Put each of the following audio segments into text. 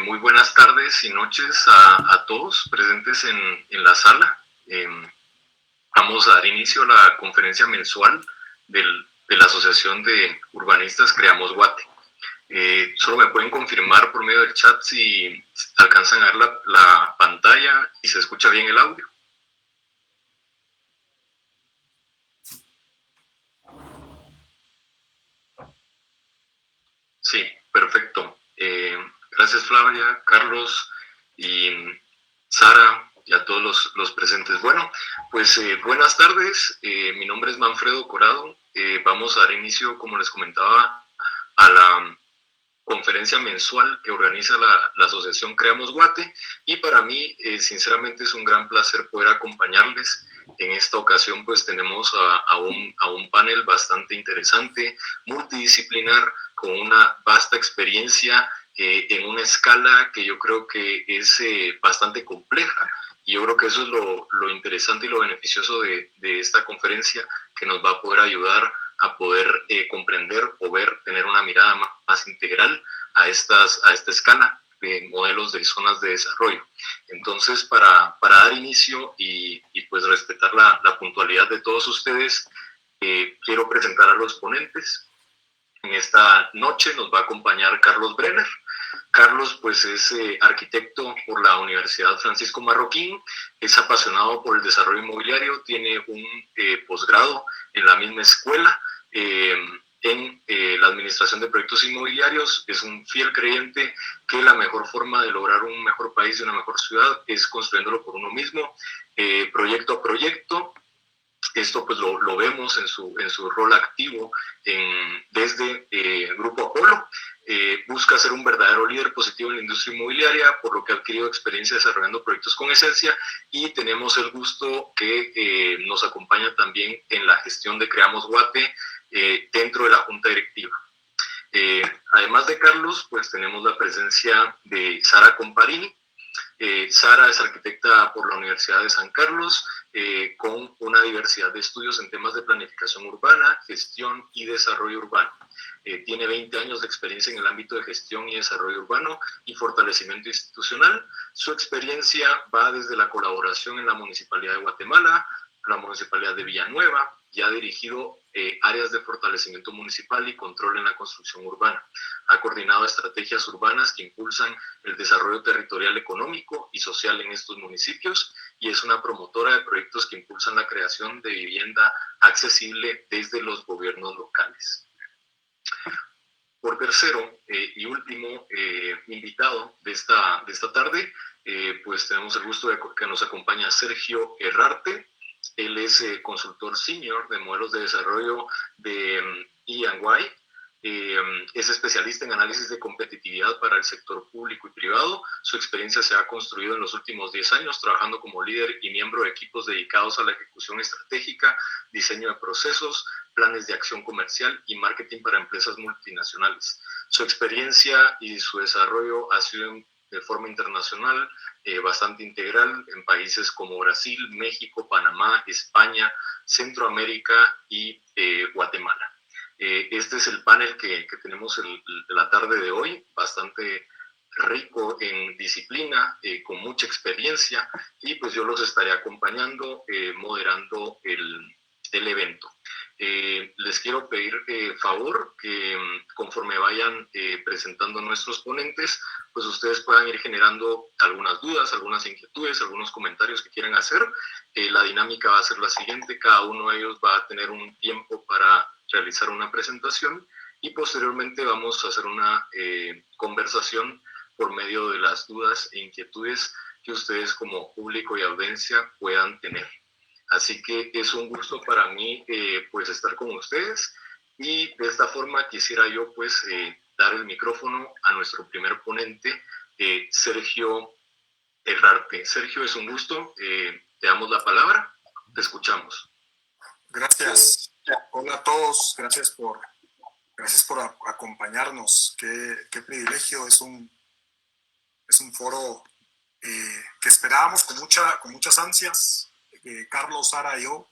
Muy buenas tardes y noches a todos presentes en la sala. Vamos a dar inicio a la conferencia mensual de la Asociación de Urbanistas Creamos Guate. Solo me pueden confirmar por medio del chat si alcanzan a ver la pantalla y se escucha bien el audio. Sí, perfecto. Gracias Flavia, Carlos y Sara y a todos los presentes. Bueno, pues buenas tardes. Mi nombre es Manfredo Corado. Vamos a dar inicio, como les comentaba, a la conferencia mensual que organiza la Asociación Creamos Guate, y para mí sinceramente es un gran placer poder acompañarles. En esta ocasión pues tenemos a un panel bastante interesante, multidisciplinar, con una vasta experiencia en una escala que yo creo que es bastante compleja, y yo creo que eso es lo interesante y lo beneficioso de esta conferencia, que nos va a poder ayudar a poder comprender o ver, tener una mirada más integral a esta escala de modelos de zonas de desarrollo. Entonces, para dar inicio y pues respetar la puntualidad de todos ustedes, quiero presentar a los ponentes. En esta noche nos va a acompañar Carlos Brenner. Carlos pues es arquitecto por la Universidad Francisco Marroquín, es apasionado por el desarrollo inmobiliario, tiene un posgrado en la misma escuela en la administración de proyectos inmobiliarios. Es un fiel creyente que la mejor forma de lograr un mejor país y una mejor ciudad es construyéndolo por uno mismo, proyecto a proyecto. Esto pues lo vemos en su rol activo desde Grupo Apolo. Busca ser un verdadero líder positivo en la industria inmobiliaria, por lo que ha adquirido experiencia desarrollando proyectos con esencia, y tenemos el gusto que nos acompaña también en la gestión de Creamos Guate dentro de la junta directiva. Además de Carlos, pues tenemos la presencia de Sara Comparini. Sara es arquitecta por la Universidad de San Carlos, con una diversidad de estudios en temas de planificación urbana, gestión y desarrollo urbano. Tiene 20 años de experiencia en el ámbito de gestión y desarrollo urbano y fortalecimiento institucional. Su experiencia va desde la colaboración en la Municipalidad de Guatemala, la Municipalidad de Villanueva, y ha dirigido áreas de fortalecimiento municipal y control en la construcción urbana. Ha coordinado estrategias urbanas que impulsan el desarrollo territorial, económico y social en estos municipios, y es una promotora de proyectos que impulsan la creación de vivienda accesible desde los gobiernos locales. Por tercero y último invitado de esta tarde, pues tenemos el gusto de que nos acompaña Sergio Herrarte. Él es consultor senior de modelos de desarrollo de E&Y. Es especialista en análisis de competitividad para el sector público y privado. Su experiencia se ha construido en los últimos 10 años trabajando como líder y miembro de equipos dedicados a la ejecución estratégica, diseño de procesos, planes de acción comercial y marketing para empresas multinacionales. Su experiencia y su desarrollo ha sido de forma internacional, bastante integral, en países como Brasil, México, Panamá, España, Centroamérica y Guatemala. Este es el panel que tenemos la tarde de hoy, bastante rico en disciplina, con mucha experiencia, y pues yo los estaré acompañando, moderando el evento. Les quiero pedir favor que conforme vayan presentando nuestros ponentes, pues ustedes puedan ir generando algunas dudas, algunas inquietudes, algunos comentarios que quieran hacer. La dinámica va a ser la siguiente: cada uno de ellos va a tener un tiempo para realizar una presentación, y posteriormente vamos a hacer una conversación por medio de las dudas e inquietudes que ustedes como público y audiencia puedan tener. Así que es un gusto para mí pues estar con ustedes, y de esta forma quisiera yo pues dar el micrófono a nuestro primer ponente, Sergio Herrarte. Sergio, es un gusto, te damos la palabra, te escuchamos. Gracias. Hola a todos, gracias por acompañarnos. Qué privilegio, es un foro que esperábamos con muchas ansias. Carlos, Sara y yo.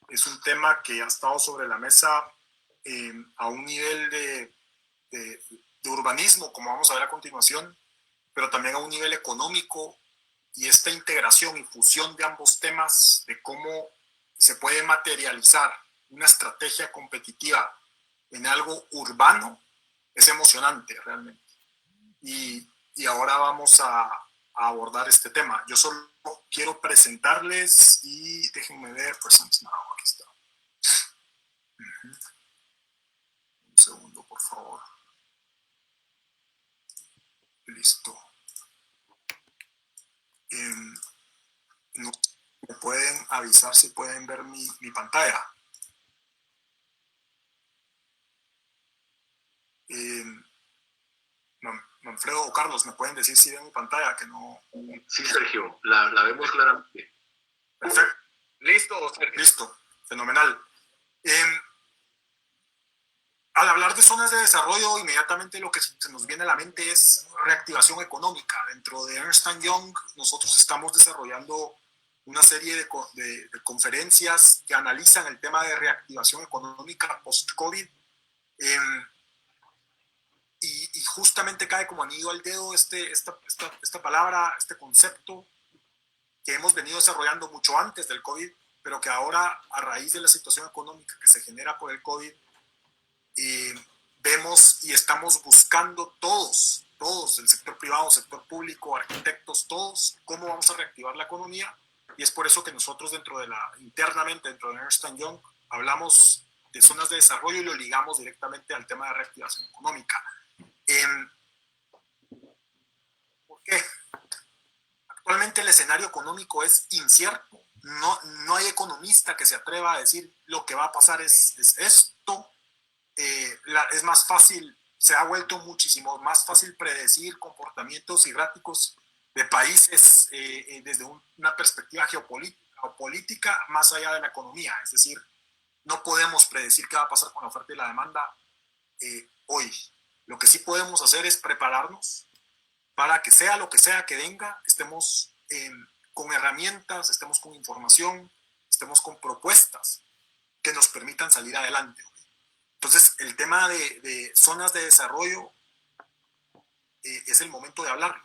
Es un tema que ha estado sobre la mesa a un nivel de urbanismo, como vamos a ver a continuación, pero también a un nivel económico, y esta integración y fusión de ambos temas, de cómo se puede materializar una estrategia competitiva en algo urbano, es emocionante realmente. Y ahora vamos a abordar este tema. Yo solo quiero presentarles y déjenme ver, presents now, aquí está. Un segundo, por favor. Listo. No, ¿me pueden avisar si pueden ver mi pantalla? Manfredo o Carlos, ¿me pueden decir si ven mi pantalla? Que no... Sí, Sergio, la vemos claramente. Perfecto. Listo, Sergio. Listo, fenomenal. Al hablar de zonas de desarrollo, inmediatamente lo que se nos viene a la mente es reactivación económica. Dentro de Ernst & Young, nosotros estamos desarrollando una serie de conferencias que analizan el tema de reactivación económica post-COVID. Y justamente cae como anillo al dedo esta palabra, este concepto que hemos venido desarrollando mucho antes del COVID, pero que ahora, a raíz de la situación económica que se genera por el COVID, vemos y estamos buscando todos, el sector privado, sector público, arquitectos, todos, cómo vamos a reactivar la economía. Y es por eso que nosotros internamente dentro de Ernst & Young hablamos de zonas de desarrollo y lo ligamos directamente al tema de reactivación económica. ¿Por qué? Actualmente el escenario económico es incierto. No hay economista que se atreva a decir lo que va a pasar es esto. Es más fácil, se ha vuelto muchísimo más fácil predecir comportamientos erráticos de países desde una perspectiva geopolítica o política más allá de la economía. Es decir, no podemos predecir qué va a pasar con la oferta y la demanda hoy. Lo que sí podemos hacer es prepararnos para que sea lo que sea que venga, estemos con herramientas, estemos con información, estemos con propuestas que nos permitan salir adelante. Entonces, el tema de zonas de desarrollo es el momento de hablarlo.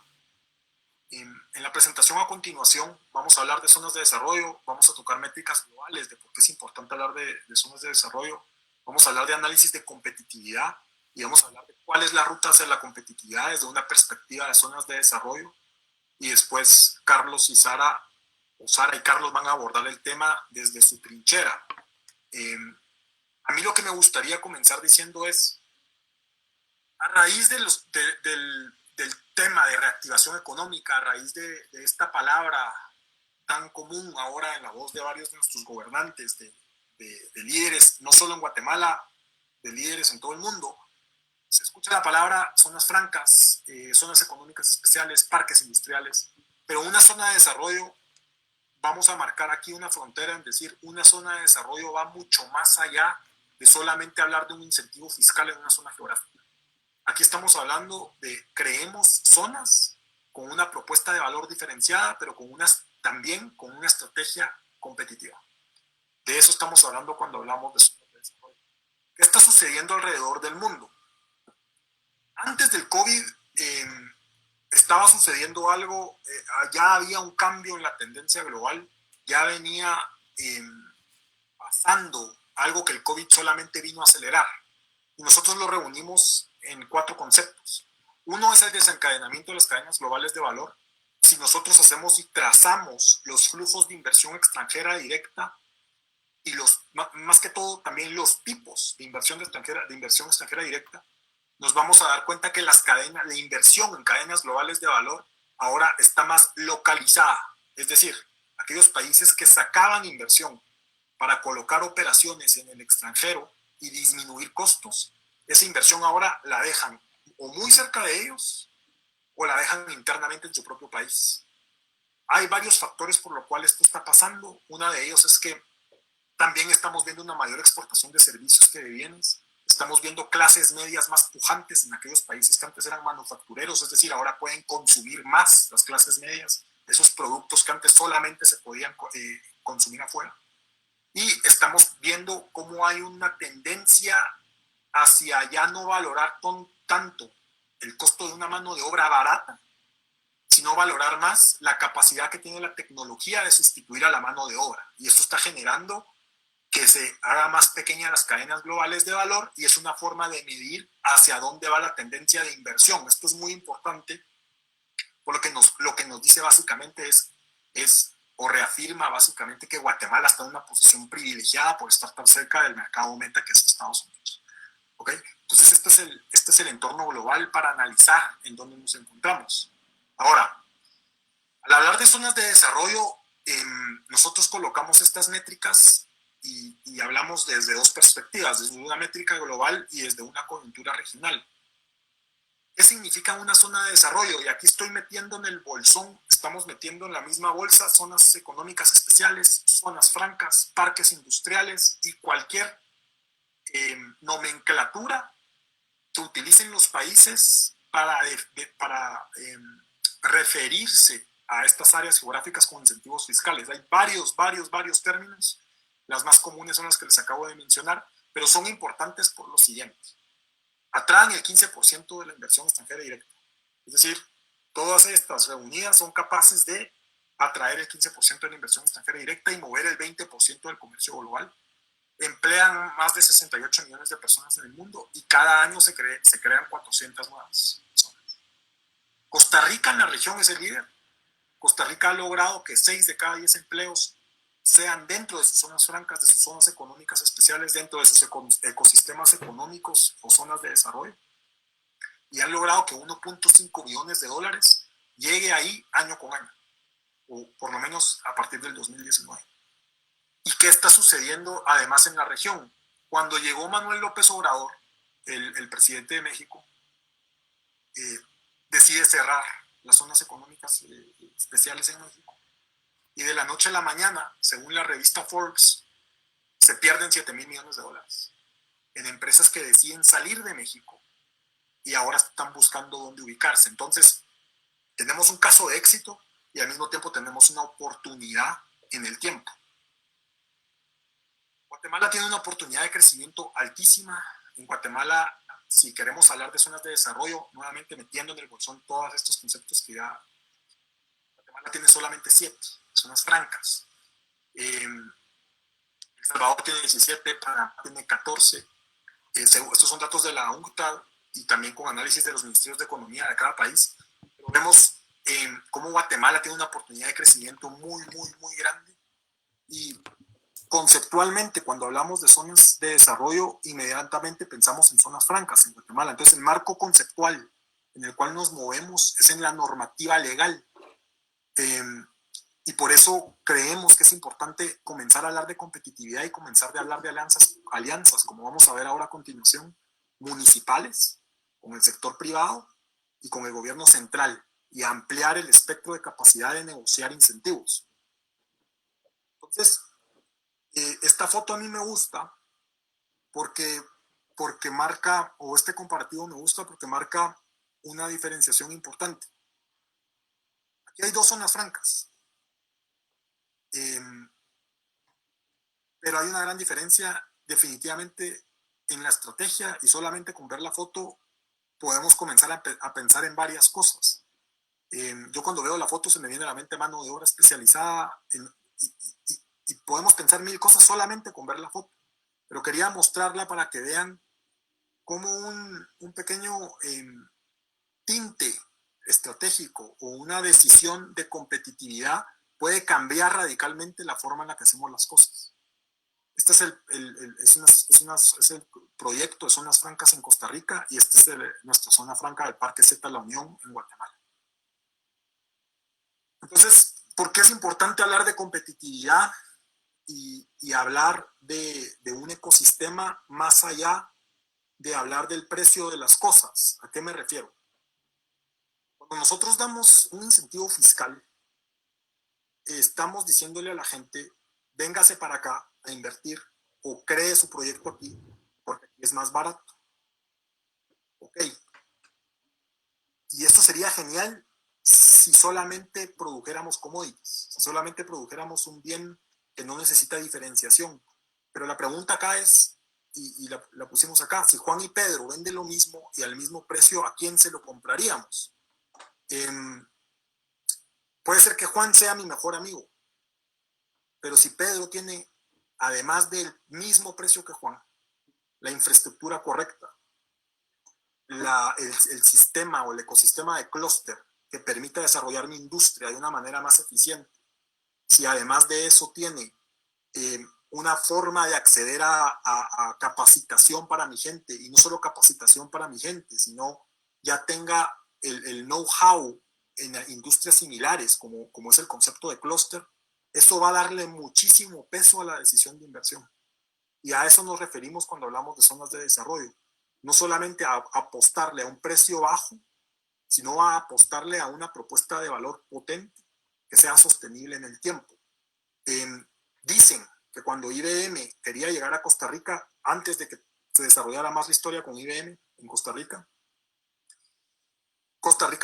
En la presentación a continuación vamos a hablar de zonas de desarrollo, vamos a tocar métricas globales de por qué es importante hablar de zonas de desarrollo, vamos a hablar de análisis de competitividad y vamos a hablar de cuál es la ruta hacia la competitividad desde una perspectiva de zonas de desarrollo, y después Carlos y Sara, o Sara y Carlos, van a abordar el tema desde su trinchera. A mí lo que me gustaría comenzar diciendo es, a raíz del tema de reactivación económica, a raíz de esta palabra tan común ahora en la voz de varios de nuestros gobernantes, de líderes, no solo en Guatemala, de líderes en todo el mundo, se escucha la palabra zonas francas, zonas económicas especiales, parques industriales, pero una zona de desarrollo, vamos a marcar aquí una frontera en decir, una zona de desarrollo va mucho más allá de solamente hablar de un incentivo fiscal en una zona geográfica. Aquí estamos hablando de creemos zonas con una propuesta de valor diferenciada, pero también con una estrategia competitiva. De eso estamos hablando cuando hablamos de zonas de desarrollo. ¿Qué está sucediendo alrededor del mundo? Antes del COVID estaba sucediendo algo, ya había un cambio en la tendencia global, ya venía pasando algo que el COVID solamente vino a acelerar. Y nosotros lo reunimos en 4 conceptos. Uno es el desencadenamiento de las cadenas globales de valor. Si nosotros hacemos y trazamos los flujos de inversión extranjera directa y más que todo también los tipos de inversión extranjera directa, nos vamos a dar cuenta que las cadenas de inversión en cadenas globales de valor ahora está más localizada. Es decir, aquellos países que sacaban inversión para colocar operaciones en el extranjero y disminuir costos, esa inversión ahora la dejan o muy cerca de ellos o la dejan internamente en su propio país. Hay varios factores por los cuales esto está pasando. Uno de ellos es que también estamos viendo una mayor exportación de servicios que de bienes. Estamos viendo clases medias más pujantes en aquellos países que antes eran manufactureros, es decir, ahora pueden consumir más las clases medias, esos productos que antes solamente se podían consumir afuera. Y estamos viendo cómo hay una tendencia hacia ya no valorar tanto el costo de una mano de obra barata, sino valorar más la capacidad que tiene la tecnología de sustituir a la mano de obra. Y esto está generando que se haga más pequeñas las cadenas globales de valor y es una forma de medir hacia dónde va la tendencia de inversión. Esto es muy importante, por lo que nos dice básicamente o reafirma básicamente que Guatemala está en una posición privilegiada por estar tan cerca del mercado meta que es Estados Unidos. ¿Okay? Entonces este es el entorno global para analizar en dónde nos encontramos. Ahora, al hablar de zonas de desarrollo, nosotros colocamos estas métricas y hablamos desde dos perspectivas, desde una métrica global y desde una coyuntura regional. ¿Qué significa una zona de desarrollo? Y aquí estoy metiendo en el bolsón, estamos metiendo en la misma bolsa zonas económicas especiales, zonas francas, parques industriales y cualquier nomenclatura que utilicen los países para referirse a estas áreas geográficas con incentivos fiscales. Hay varios términos. Las más comunes son las que les acabo de mencionar, pero son importantes por lo siguiente. Atraen el 15% de la inversión extranjera directa. Es decir, todas estas reunidas son capaces de atraer el 15% de la inversión extranjera directa y mover el 20% del comercio global. Emplean más de 68 millones de personas en el mundo y cada año se crean 400 nuevas personas. Costa Rica en la región es el líder. Costa Rica ha logrado que 6 de cada 10 empleos sean dentro de sus zonas francas, de sus zonas económicas especiales, dentro de sus ecosistemas económicos o zonas de desarrollo. Y han logrado que 1.5 billones de dólares llegue ahí año con año, o por lo menos a partir del 2019. ¿Y qué está sucediendo además en la región? Cuando llegó Manuel López Obrador, el presidente de México, decide cerrar las zonas económicas especiales en México. Y de la noche a la mañana, según la revista Forbes, se pierden 7,000 millones de dólares en empresas que deciden salir de México y ahora están buscando dónde ubicarse. Entonces, tenemos un caso de éxito y al mismo tiempo tenemos una oportunidad en el tiempo. Guatemala tiene una oportunidad de crecimiento altísima. En Guatemala, si queremos hablar de zonas de desarrollo, nuevamente metiendo en el bolsón todos estos conceptos que ya... Guatemala tiene solamente 7 zonas francas. El Salvador tiene 17, Panamá tiene 14. Estos son datos de la UNCTAD y también con análisis de los ministerios de economía de cada país. Pero vemos cómo Guatemala tiene una oportunidad de crecimiento muy grande. Y conceptualmente, cuando hablamos de zonas de desarrollo, inmediatamente pensamos en zonas francas en Guatemala. Entonces, el marco conceptual en el cual nos movemos es en la normativa legal. Y por eso creemos que es importante comenzar a hablar de competitividad y comenzar a hablar de alianzas, como vamos a ver ahora a continuación, municipales, con el sector privado y con el gobierno central, y ampliar el espectro de capacidad de negociar incentivos. Entonces, esta foto a mí me gusta porque marca, o este comparativo me gusta porque marca una diferenciación importante. Aquí hay 2 zonas francas. Pero hay una gran diferencia definitivamente en la estrategia y solamente con ver la foto podemos comenzar a pensar en varias cosas. Yo cuando veo la foto se me viene a la mente mano de obra especializada y podemos pensar 1000 cosas solamente con ver la foto, pero quería mostrarla para que vean cómo un pequeño tinte estratégico o una decisión de competitividad puede cambiar radicalmente la forma en la que hacemos las cosas. Este es el proyecto de zonas francas en Costa Rica y esta es nuestra zona franca del Parque Z La Unión en Guatemala. Entonces, ¿por qué es importante hablar de competitividad y hablar de un ecosistema más allá de hablar del precio de las cosas? ¿A qué me refiero? Cuando nosotros damos un incentivo fiscal, estamos diciéndole a la gente, véngase para acá a invertir o cree su proyecto aquí porque aquí es más barato. Ok. Y esto sería genial si solamente produjéramos commodities, si solamente produjéramos un bien que no necesita diferenciación. Pero la pregunta acá es, y la pusimos acá, si Juan y Pedro venden lo mismo y al mismo precio, ¿a quién se lo compraríamos? Puede ser que Juan sea mi mejor amigo, pero si Pedro tiene, además del mismo precio que Juan, la infraestructura correcta, el sistema o el ecosistema de clúster que permita desarrollar mi industria de una manera más eficiente, si además de eso tiene una forma de acceder a capacitación para mi gente, y no solo capacitación para mi gente, sino ya tenga el know-how en industrias similares, como es el concepto de clúster, eso va a darle muchísimo peso a la decisión de inversión. Y a eso nos referimos cuando hablamos de zonas de desarrollo. No solamente a apostarle a un precio bajo, sino a apostarle a una propuesta de valor potente que sea sostenible en el tiempo. Dicen que cuando IBM quería llegar a Costa Rica, antes de que se desarrollara más la historia con IBM en Costa Rica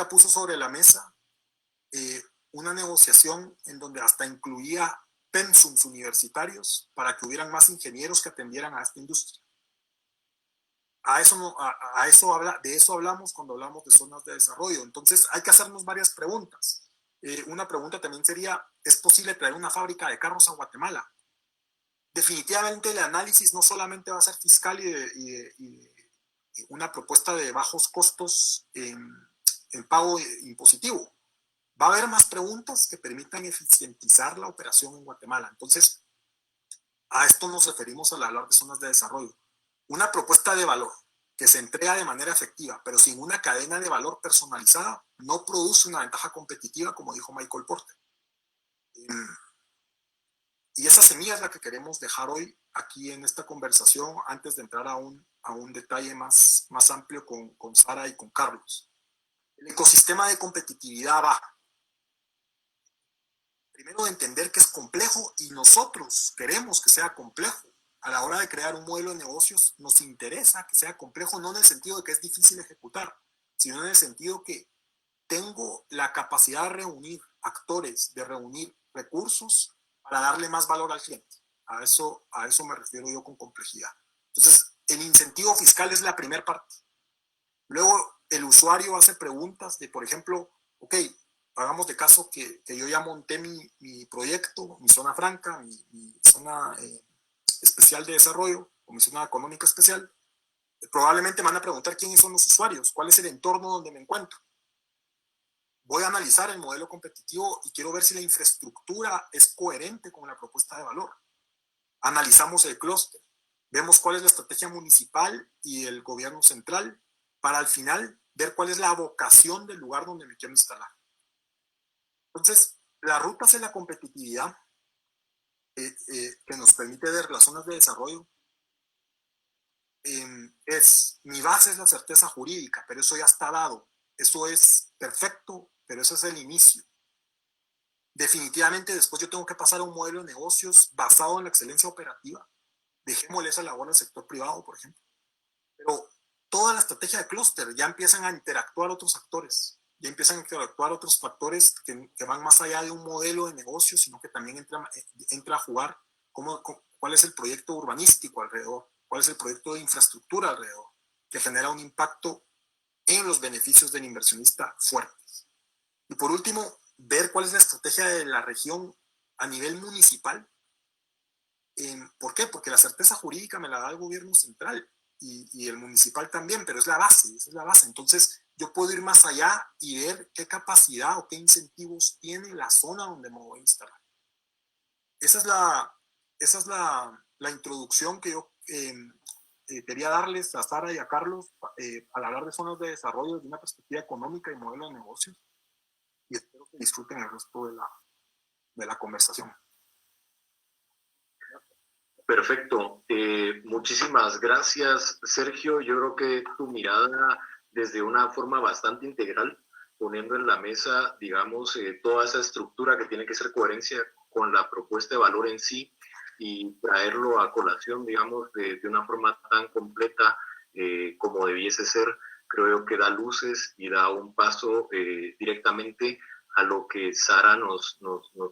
puso sobre la mesa una negociación en donde hasta incluía pensums universitarios para que hubieran más ingenieros que atendieran a esta industria. De eso hablamos cuando hablamos de zonas de desarrollo. Entonces hay que hacernos varias preguntas. Una pregunta también sería, ¿es posible traer una fábrica de carros a Guatemala? Definitivamente el análisis no solamente va a ser fiscal y una propuesta de bajos costos en pago impositivo. Va a haber más preguntas que permitan eficientizar la operación en Guatemala. Entonces, a esto nos referimos al hablar de zonas de desarrollo. Una propuesta de valor que se entrega de manera efectiva, pero sin una cadena de valor personalizada, no produce una ventaja competitiva, como dijo Michael Porter. Y esa semilla es la que queremos dejar hoy aquí en esta conversación, antes de entrar a un detalle más amplio con Sara y con Carlos. El ecosistema de competitividad va primero de entender que es complejo, y nosotros queremos que sea complejo. A la hora de crear un modelo de negocios nos interesa que sea complejo, no en el sentido de que es difícil ejecutar, sino en el sentido que tengo la capacidad de reunir actores, de reunir recursos para darle más valor al cliente. A eso me refiero yo con complejidad. Entonces, el incentivo fiscal es la primera parte. Luego, el usuario hace preguntas de, por ejemplo, ok, hagamos de caso que yo ya monté mi proyecto, mi zona franca, mi zona especial de desarrollo, o mi zona económica especial. Probablemente me van a preguntar quiénes son los usuarios, cuál es el entorno donde me encuentro. Voy a analizar el modelo competitivo y quiero ver si la infraestructura es coherente con la propuesta de valor. Analizamos el clúster, vemos cuál es la estrategia municipal y el gobierno central, para al final ver cuál es la vocación del lugar donde me quiero instalar. Entonces, la ruta hacia la competitividad que nos permite ver las zonas de desarrollo mi base es la certeza jurídica, pero eso ya está dado. Eso es perfecto, pero eso es el inicio. Definitivamente después yo tengo que pasar a un modelo de negocios basado en la excelencia operativa. Dejémosle esa labor al sector privado, por ejemplo. Pero toda la estrategia de clúster ya empiezan a interactuar otros actores, ya empiezan a interactuar otros factores que van más allá de un modelo de negocio, sino que también entra a jugar cuál es el proyecto urbanístico alrededor, cuál es el proyecto de infraestructura alrededor, que genera un impacto en los beneficios del inversionista fuertes. Y por último, ver cuál es la estrategia de la región a nivel municipal. ¿Por qué? Porque la certeza jurídica me la da el gobierno central y el municipal también, pero esa es la base. Entonces, yo puedo ir más allá y ver qué capacidad o qué incentivos tiene la zona donde me voy a instalar. Esa es la introducción que yo quería darles a Sara y a Carlos al hablar de zonas de desarrollo desde una perspectiva económica y modelo de negocios. Y espero que disfruten el resto de la conversación. Perfecto. Muchísimas gracias, Sergio. Yo creo que tu mirada desde una forma bastante integral, poniendo en la mesa, digamos, toda esa estructura que tiene que ser coherencia con la propuesta de valor en sí y traerlo a colación, digamos, de una forma tan completa como debiese ser, creo que da luces y da un paso directamente a lo que Sara nos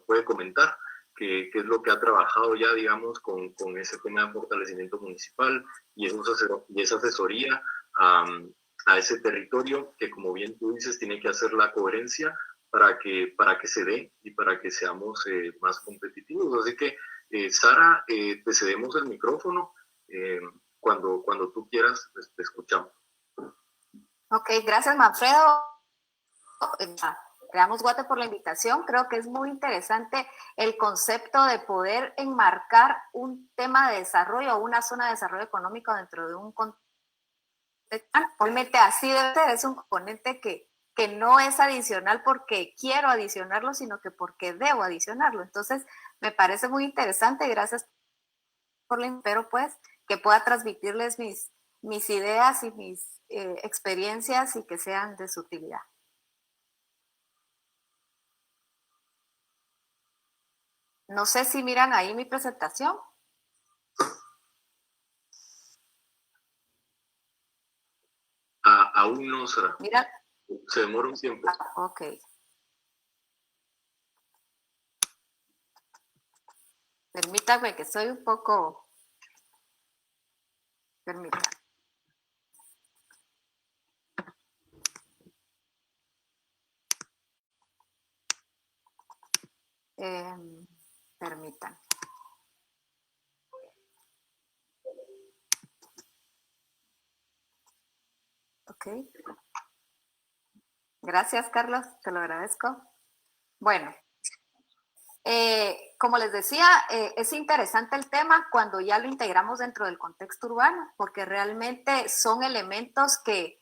puede comentar. Que es lo que ha trabajado ya, digamos, con ese tema de fortalecimiento municipal y esa asesoría a ese territorio que, como bien tú dices, tiene que hacer la coherencia para que se dé y para que seamos más competitivos. Así que, Sara, te cedemos el micrófono. Cuando tú quieras, pues, te escuchamos. Ok, gracias, Manfredo. Creamos Guate por la invitación. Creo que es muy interesante el concepto de poder enmarcar un tema de desarrollo o una zona de desarrollo económico dentro de un contexto. Realmente así debe ser, es un componente que no es adicional porque quiero adicionarlo, sino que porque debo adicionarlo. Entonces, me parece muy interesante. Gracias por la espero, pues, que pueda transmitirles mis ideas y mis experiencias y que sean de su utilidad. No sé si miran ahí mi presentación. Aún no, Sara. Mira. Se demora un tiempo. Ok. Permítame que soy un poco... Permítame. Permítanme. Ok. Gracias, Carlos, te lo agradezco. Bueno, como les decía, es interesante el tema cuando ya lo integramos dentro del contexto urbano, porque realmente son elementos que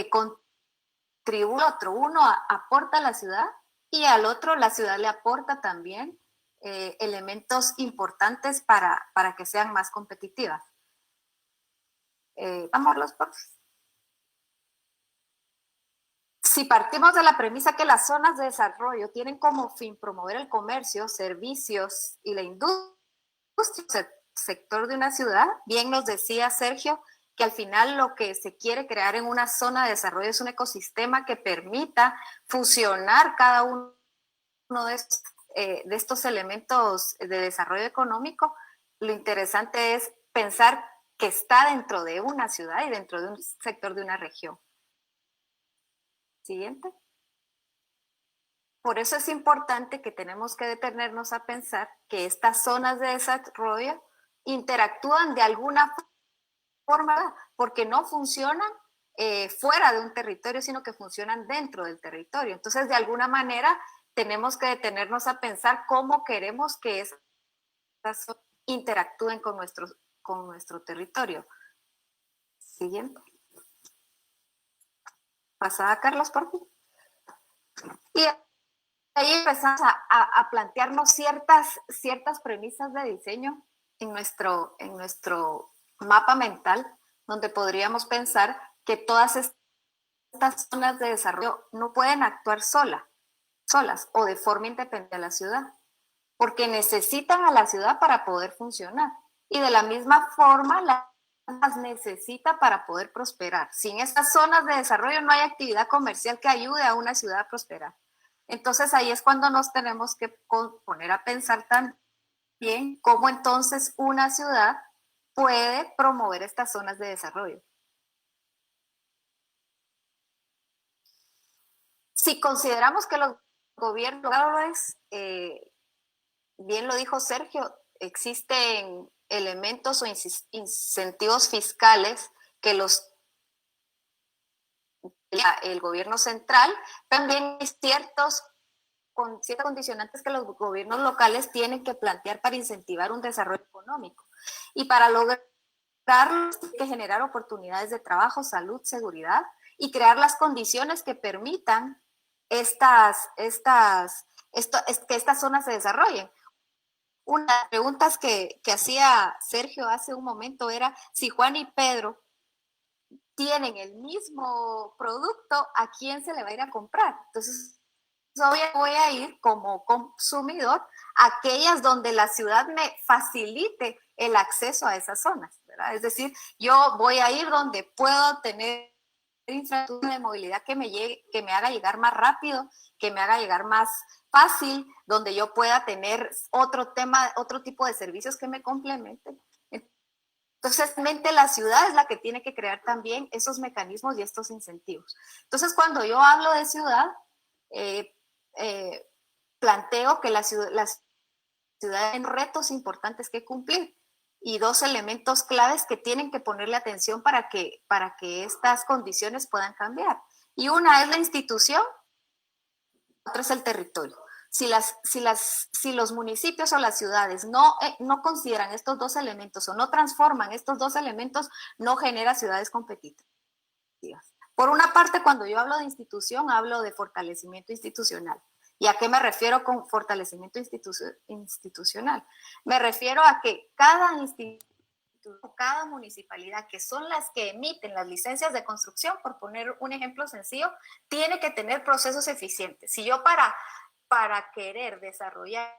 contribuyen al otro. Uno aporta a la ciudad y al otro la ciudad le aporta también elementos importantes para que sean más competitivas. Vamos, por favor. Si partimos de la premisa que las zonas de desarrollo tienen como fin promover el comercio, servicios y la industria, sector de una ciudad, bien nos decía Sergio que al final lo que se quiere crear en una zona de desarrollo es un ecosistema que permita fusionar cada uno de estos elementos de desarrollo económico. Lo interesante es pensar que está dentro de una ciudad y dentro de un sector de una región. Siguiente. Por eso es importante que tenemos que detenernos a pensar que estas zonas de desarrollo interactúan de alguna forma, porque no funcionan fuera de un territorio, sino que funcionan dentro del territorio. Entonces, de alguna manera, tenemos que detenernos a pensar cómo queremos que estas zonas interactúen con nuestro territorio. Siguiente. Pasada, Carlos, por favor. Y ahí empezamos a plantearnos ciertas premisas de diseño en nuestro mapa mental, donde podríamos pensar que todas estas zonas de desarrollo no pueden actuar solas o de forma independiente de la ciudad, porque necesitan a la ciudad para poder funcionar. Y de la misma forma, las necesita para poder prosperar. Sin estas zonas de desarrollo no hay actividad comercial que ayude a una ciudad a prosperar. Entonces ahí es cuando nos tenemos que poner a pensar también cómo entonces una ciudad puede promover estas zonas de desarrollo. Si consideramos que los gobiernos, bien lo dijo Sergio, existen elementos o incentivos fiscales que el gobierno central, también hay ciertas condicionantes que los gobiernos locales tienen que plantear para incentivar un desarrollo económico. Y para lograrlo, hay que generar oportunidades de trabajo, salud, seguridad y crear las condiciones que permitan que estas zonas se desarrollen. Una de las preguntas que hacía Sergio hace un momento era si Juan y Pedro tienen el mismo producto, ¿a quién se le va a ir a comprar? Entonces, voy a ir como consumidor a aquellas donde la ciudad me facilite el acceso a esas zonas, ¿verdad? Es decir, yo voy a ir donde puedo tener infraestructura de movilidad que me haga llegar más rápido, que me haga llegar más fácil, donde yo pueda tener otro tipo de servicios que me complementen. Entonces, realmente la ciudad es la que tiene que crear también esos mecanismos y estos incentivos. Entonces, cuando yo hablo de ciudad, planteo que las ciudades tienen retos importantes que cumplir y dos elementos claves que tienen que ponerle atención para que estas condiciones puedan cambiar. Y una es la institución, otra es el territorio. Si los municipios o las ciudades no consideran estos dos elementos o no transforman estos dos elementos, no genera ciudades competitivas. Por una parte, cuando yo hablo de institución, hablo de fortalecimiento institucional. ¿Y a qué me refiero con fortalecimiento institucional? Me refiero a que cada institución, cada municipalidad, que son las que emiten las licencias de construcción, por poner un ejemplo sencillo, tiene que tener procesos eficientes. Si yo para querer desarrollar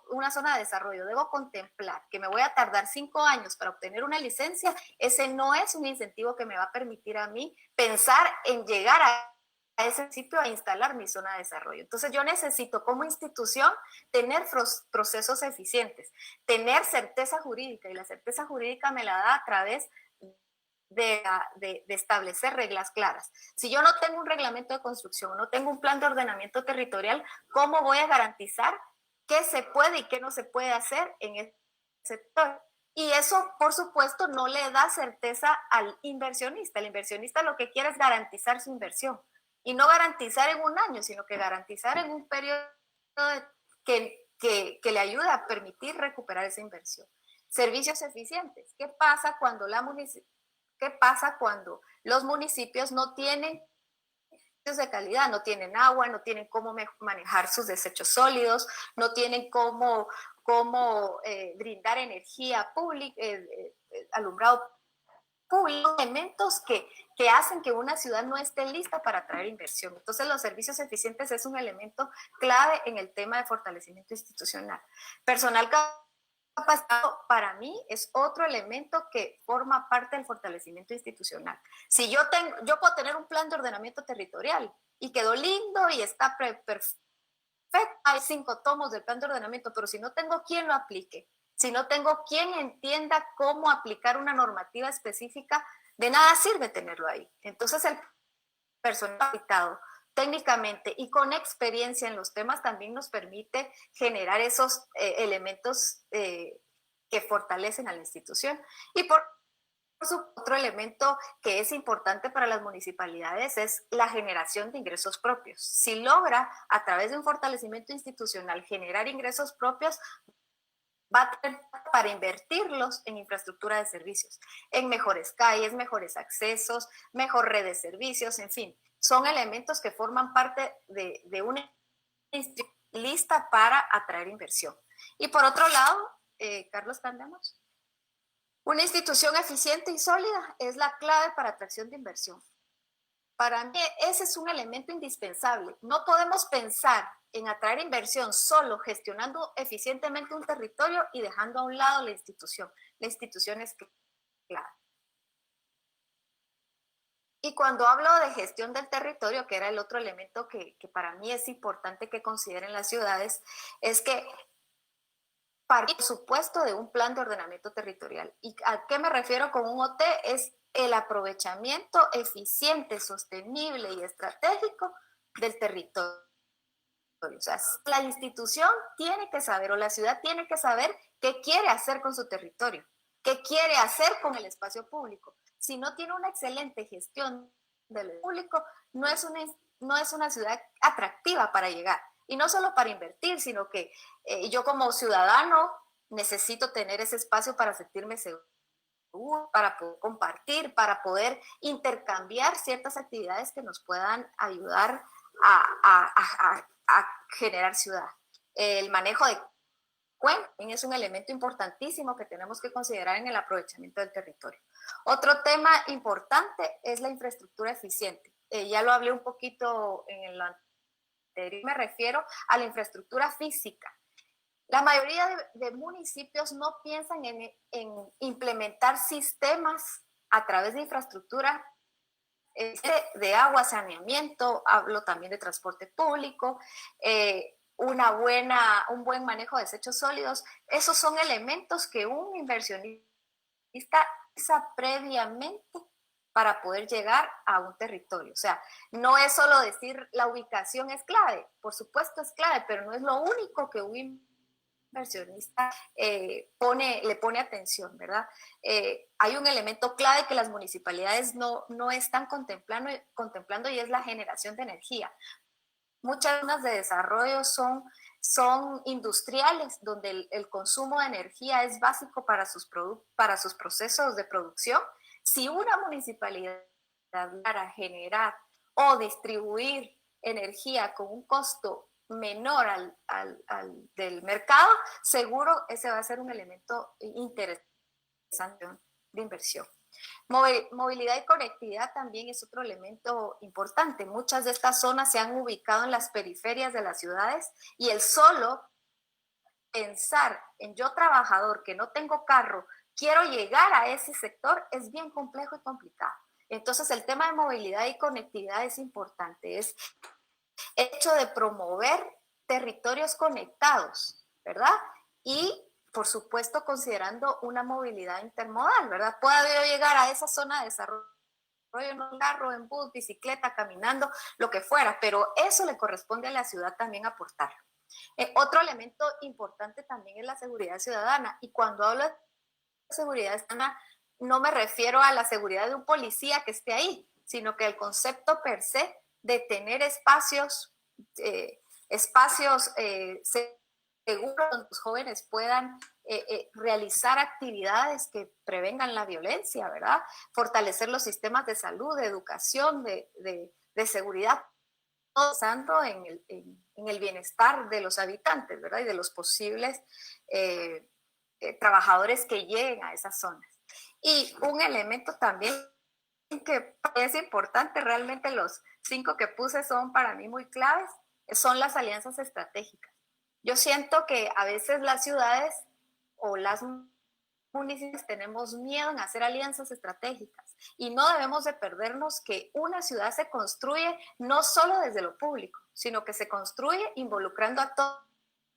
una zona de desarrollo, debo contemplar que me voy a tardar 5 años para obtener una licencia, ese no es un incentivo que me va a permitir a mí pensar en llegar a ese principio a instalar mi zona de desarrollo. Entonces yo necesito como institución tener procesos eficientes, tener certeza jurídica, y la certeza jurídica me la da a través de establecer reglas claras. Si yo no tengo un reglamento de construcción, no tengo un plan de ordenamiento territorial, ¿cómo voy a garantizar qué se puede y qué no se puede hacer en ese sector? Y eso, por supuesto, no le da certeza al inversionista. El inversionista lo que quiere es garantizar su inversión. Y no garantizar en un año, sino que garantizar en un periodo que le ayude a permitir recuperar esa inversión. Servicios eficientes. ¿Qué pasa cuando los municipios no tienen servicios de calidad, no tienen agua, no tienen cómo manejar sus desechos sólidos, no tienen cómo brindar energía pública, alumbrado público, elementos que hacen que una ciudad no esté lista para atraer inversión? Entonces, los servicios eficientes es un elemento clave en el tema de fortalecimiento institucional. Personal capacitado, para mí, es otro elemento que forma parte del fortalecimiento institucional. Si yo puedo tener un plan de ordenamiento territorial y quedó lindo y está perfecto, hay 5 tomos del plan de ordenamiento, pero si no tengo quien lo aplique, si no tengo quien entienda cómo aplicar una normativa específica, de nada sirve tenerlo ahí. Entonces, el personal capacitado técnicamente y con experiencia en los temas también nos permite generar esos elementos que fortalecen a la institución. Y por otro elemento que es importante para las municipalidades es la generación de ingresos propios. Si logra, a través de un fortalecimiento institucional, generar ingresos propios, va a tener para invertirlos en infraestructura de servicios, en mejores calles, mejores accesos, mejor red de servicios, en fin. Son elementos que forman parte de una institución lista para atraer inversión. Y por otro lado, Carlos, cambiamos. Una institución eficiente y sólida es la clave para atracción de inversión. Para mí ese es un elemento indispensable. No podemos pensar en atraer inversión solo gestionando eficientemente un territorio y dejando a un lado la institución. La institución es clave. Y cuando hablo de gestión del territorio, que era el otro elemento que para mí es importante que consideren las ciudades, es que por supuesto de un plan de ordenamiento territorial. ¿Y a qué me refiero con un OT? Es el aprovechamiento eficiente, sostenible y estratégico del territorio. O sea, la institución tiene que saber, o la ciudad tiene que saber qué quiere hacer con su territorio, qué quiere hacer con el espacio público. Si no tiene una excelente gestión del público, no es una ciudad atractiva para llegar. Y no solo para invertir, sino que yo como ciudadano necesito tener ese espacio para sentirme seguro, para poder compartir, para poder intercambiar ciertas actividades que nos puedan ayudar a generar ciudad. El manejo de cuencas es un elemento importantísimo que tenemos que considerar en el aprovechamiento del territorio. Otro tema importante es la infraestructura eficiente. Ya lo hablé un poquito en el anterior. Me refiero a la infraestructura física. La mayoría de municipios no piensan en implementar sistemas a través de infraestructura de agua, saneamiento, hablo también de transporte público, un buen manejo de desechos sólidos. Esos son elementos que un inversionista piensa previamente para poder llegar a un territorio. O sea, no es solo decir la ubicación es clave, por supuesto es clave, pero no es lo único que un inversionista le pone atención, ¿verdad? Hay un elemento clave que las municipalidades no están contemplando y es la generación de energía. Muchas zonas de desarrollo son industriales, donde el consumo de energía es básico para sus procesos de producción. Si una municipalidad para generar o distribuir energía con un costo menor al del mercado, seguro ese va a ser un elemento interesante de inversión. Movilidad y conectividad también es otro elemento importante. Muchas de estas zonas se han ubicado en las periferias de las ciudades y el solo pensar en yo trabajador que no tengo carro, quiero llegar a ese sector, es bien complejo y complicado. Entonces el tema de movilidad y conectividad es importante, es el hecho de promover territorios conectados, ¿verdad? Y por supuesto, considerando una movilidad intermodal, ¿verdad? Puedo yo llegar a esa zona de desarrollo en un carro, en bus, bicicleta, caminando, lo que fuera, pero eso le corresponde a la ciudad también aportarlo. Otro elemento importante también es la seguridad ciudadana, y cuando hablo de seguridad ciudadana, no me refiero a la seguridad de un policía que esté ahí, sino que el concepto per se de tener espacios seguros donde los jóvenes puedan realizar actividades que prevengan la violencia, ¿verdad? Fortalecer los sistemas de salud, de educación, de seguridad, pensando en el bienestar de los habitantes, ¿verdad? Y de los posibles trabajadores que lleguen a esas zonas. Y un elemento también que es importante, realmente los 5 que puse son para mí muy claves, son las alianzas estratégicas. Yo siento que a veces las ciudades o las municipios tenemos miedo en hacer alianzas estratégicas y no debemos de perdernos que una ciudad se construye no solo desde lo público, sino que se construye involucrando a todos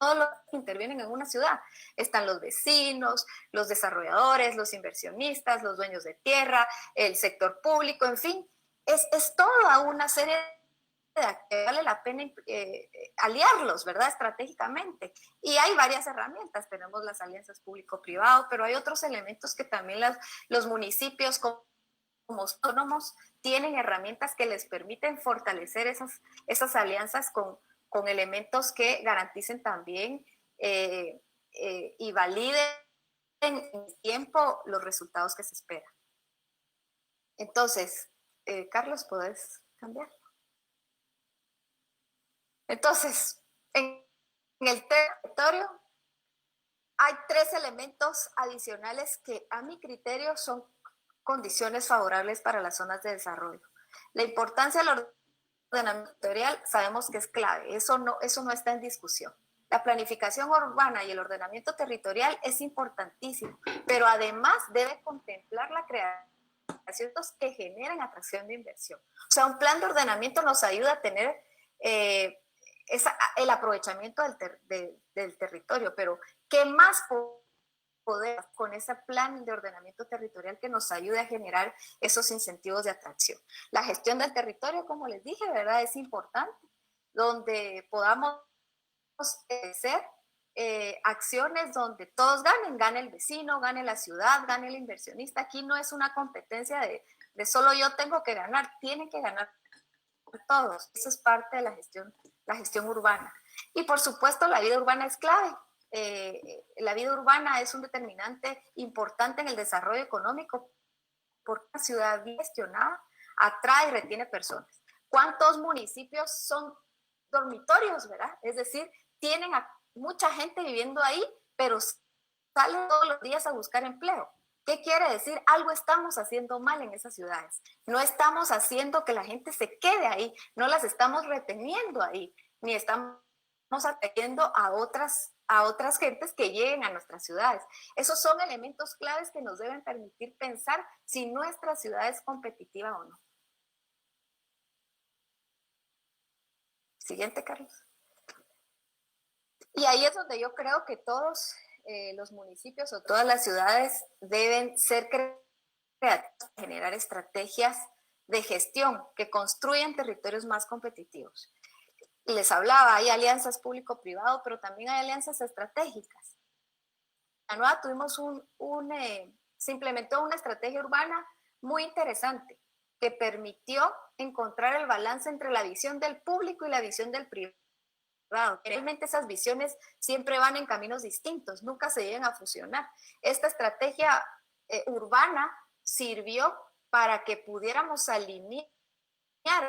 los que intervienen en una ciudad. Están los vecinos, los desarrolladores, los inversionistas, los dueños de tierra, el sector público, en fin, es toda una serie que vale la pena aliarlos, ¿verdad? Estratégicamente. Y hay varias herramientas, tenemos las alianzas público-privado, pero hay otros elementos que también los municipios como autónomos tienen herramientas que les permiten fortalecer esas alianzas con elementos que garanticen también y validen en tiempo los resultados que se esperan. Entonces, Carlos, ¿puedes cambiar? Entonces, en el territorio hay 3 elementos adicionales que a mi criterio son condiciones favorables para las zonas de desarrollo. La importancia del ordenamiento territorial sabemos que es clave, eso no está en discusión. La planificación urbana y el ordenamiento territorial es importantísimo, pero además debe contemplar la creación que generen atracción de inversión. O sea, un plan de ordenamiento nos ayuda a tener el aprovechamiento del territorio, pero ¿qué más podemos con ese plan de ordenamiento territorial que nos ayude a generar esos incentivos de atracción? La gestión del territorio, como les dije, ¿verdad? Es importante, donde podamos hacer acciones donde todos ganen, gane el vecino, gane la ciudad, gane el inversionista. Aquí no es una competencia de solo yo tengo que ganar, tienen que ganar todos. Eso es parte de la gestión urbana. Y por supuesto la vida urbana es clave. La vida urbana es un determinante importante en el desarrollo económico porque una ciudad bien gestionada atrae y retiene personas. ¿Cuántos municipios son dormitorios, verdad? Es decir, tienen a mucha gente viviendo ahí, pero salen todos los días a buscar empleo. ¿Qué quiere decir? Algo estamos haciendo mal en esas ciudades. No estamos haciendo que la gente se quede ahí, no las estamos reteniendo ahí, ni estamos atrayendo a otras gentes que lleguen a nuestras ciudades. Esos son elementos claves que nos deben permitir pensar si nuestra ciudad es competitiva o no. Siguiente, Carlos. Y ahí es donde yo creo que todos los municipios o todas las ciudades deben ser generar estrategias de gestión que construyan territorios más competitivos. Les hablaba, hay alianzas público-privado, pero también hay alianzas estratégicas. En la tuvimos se implementó una estrategia urbana muy interesante que permitió encontrar el balance entre la visión del público y la visión del privado. Realmente esas visiones siempre van en caminos distintos, nunca se llegan a fusionar. Esta estrategia urbana sirvió para que pudiéramos alinear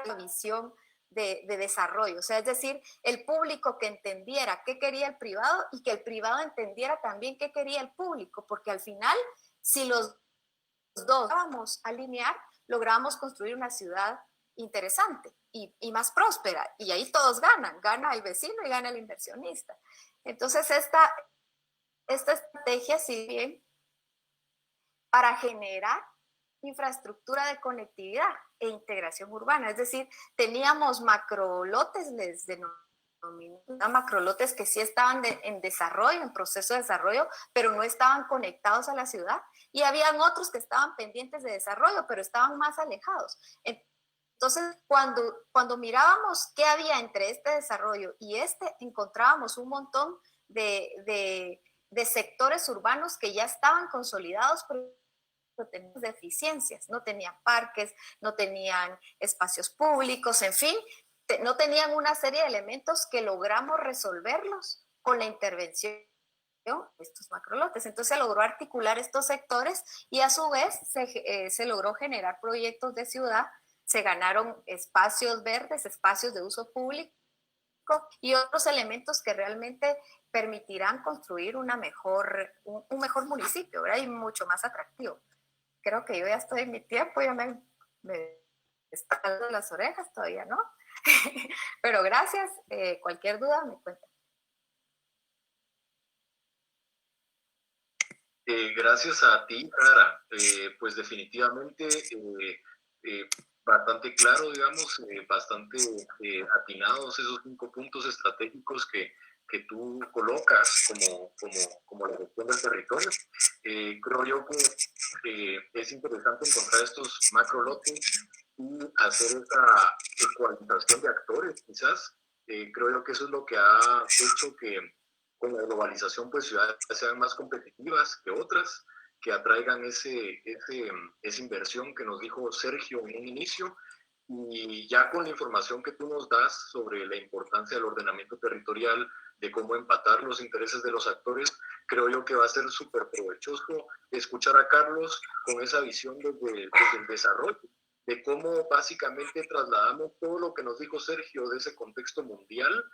la visión de desarrollo, o sea, es decir, el público que entendiera qué quería el privado y que el privado entendiera también qué quería el público, porque al final, si los dos vamos a alinear, logramos construir una ciudad interesante y más próspera, y ahí todos ganan, gana el vecino y gana el inversionista. Entonces, esta estrategia sirve para generar infraestructura de conectividad e integración urbana, es decir, teníamos macrolotes, les denominamos macrolotes que sí estaban en desarrollo, en proceso de desarrollo, pero no estaban conectados a la ciudad, y habían otros que estaban pendientes de desarrollo, pero estaban más alejados. Entonces, cuando mirábamos qué había entre este desarrollo y encontrábamos un montón de sectores urbanos que ya estaban consolidados, pero tenían deficiencias, no tenían parques, no tenían espacios públicos, en fin, no tenían una serie de elementos que logramos resolverlos con la intervención de estos macrolotes. Entonces se logró articular estos sectores y a su vez se logró generar proyectos de ciudad, se ganaron espacios verdes, espacios de uso público y otros elementos que realmente permitirán construir un mejor municipio, ¿verdad? Y mucho más atractivo. Creo que yo ya estoy en mi tiempo, ya me está dando las orejas, todavía no. Pero gracias, cualquier duda me cuenta. Gracias a ti, Sara. Pues definitivamente bastante claro, digamos, bastante atinados esos 5 puntos estratégicos que tú colocas como la gestión del territorio. Creo yo que es interesante encontrar estos macro lotes y hacer esa ecualización de actores, quizás. Creo yo que eso es lo que ha hecho que con la globalización pues ciudades sean más competitivas que otras, que atraigan esa inversión que nos dijo Sergio en un inicio. Y ya con la información que tú nos das sobre la importancia del ordenamiento territorial, de cómo empatar los intereses de los actores, creo yo que va a ser súper provechoso escuchar a Carlos con esa visión desde el desarrollo, de cómo básicamente trasladamos todo lo que nos dijo Sergio de ese contexto mundial,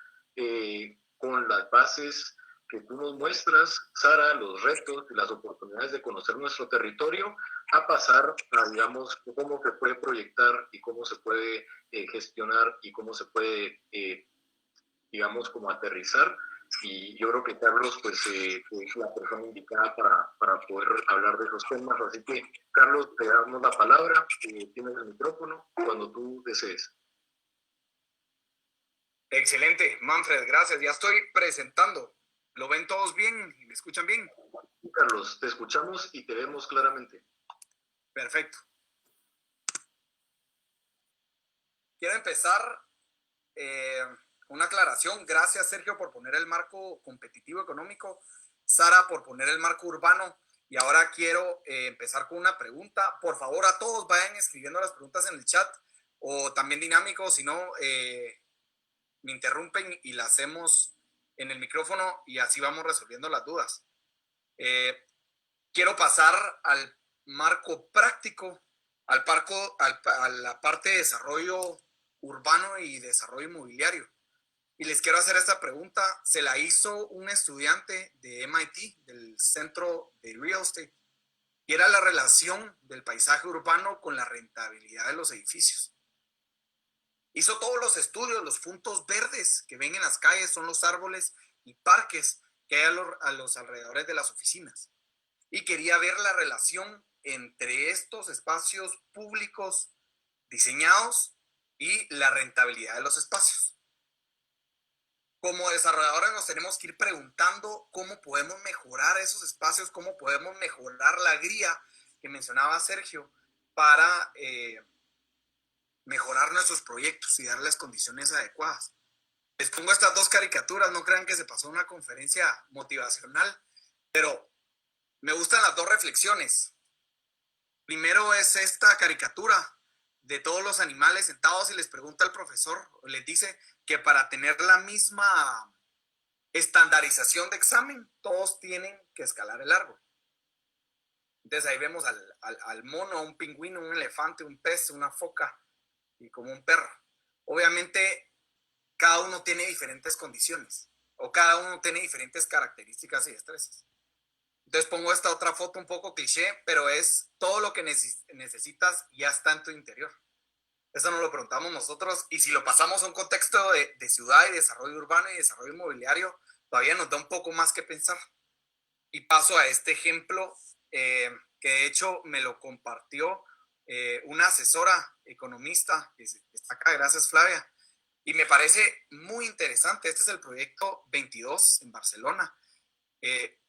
con las bases que tú nos muestras, Sara, los retos y las oportunidades de conocer nuestro territorio, a pasar a, digamos, cómo se puede proyectar y cómo se puede gestionar y cómo se puede, digamos, como aterrizar. Y yo creo que Carlos, pues, es la persona indicada para poder hablar de esos temas. Así que, Carlos, te damos la palabra, tienes el micrófono cuando tú desees. Excelente, Manfred, gracias. Ya estoy presentando. ¿Lo ven todos bien? ¿Me escuchan bien? Sí, Carlos, te escuchamos y te vemos claramente. Perfecto. Quiero empezar una aclaración. Gracias, Sergio, por poner el marco competitivo económico. Sara, por poner el marco urbano. Y ahora quiero empezar con una pregunta. Por favor, a todos vayan escribiendo las preguntas en el chat o también dinámico. Si no, me interrumpen y la hacemos en el micrófono y así vamos resolviendo las dudas. Quiero pasar al marco práctico, a la parte de desarrollo urbano y desarrollo inmobiliario. Y les quiero hacer esta pregunta. Se la hizo un estudiante de MIT, del Centro de Real Estate, y era la relación del paisaje urbano con la rentabilidad de los edificios. Hizo todos los estudios, los puntos verdes que ven en las calles son los árboles y parques que hay a los alrededores de las oficinas. Y quería ver la relación entre estos espacios públicos diseñados y la rentabilidad de los espacios. Como desarrolladores nos tenemos que ir preguntando cómo podemos mejorar esos espacios, cómo podemos mejorar la guía que mencionaba Sergio para mejorar nuestros proyectos y darles condiciones adecuadas. Les pongo estas dos caricaturas, no crean que se pasó una conferencia motivacional, pero me gustan las dos reflexiones. Primero es esta caricatura de todos los animales sentados y les pregunta al profesor, les dice que para tener la misma estandarización de examen, todos tienen que escalar el árbol. Entonces ahí vemos al mono, un pingüino, un elefante, un pez, una foca y como un perro. Obviamente cada uno tiene diferentes condiciones o cada uno tiene diferentes características y destrezas. Entonces pongo esta otra foto un poco cliché, pero es todo lo que necesitas ya está en tu interior. Eso nos lo preguntamos nosotros y si lo pasamos a un contexto de ciudad y desarrollo urbano y desarrollo inmobiliario, todavía nos da un poco más que pensar. Y paso a este ejemplo que de hecho me lo compartió una asesora economista que está acá, gracias Flavia, y me parece muy interesante. Este es el proyecto 22 en Barcelona.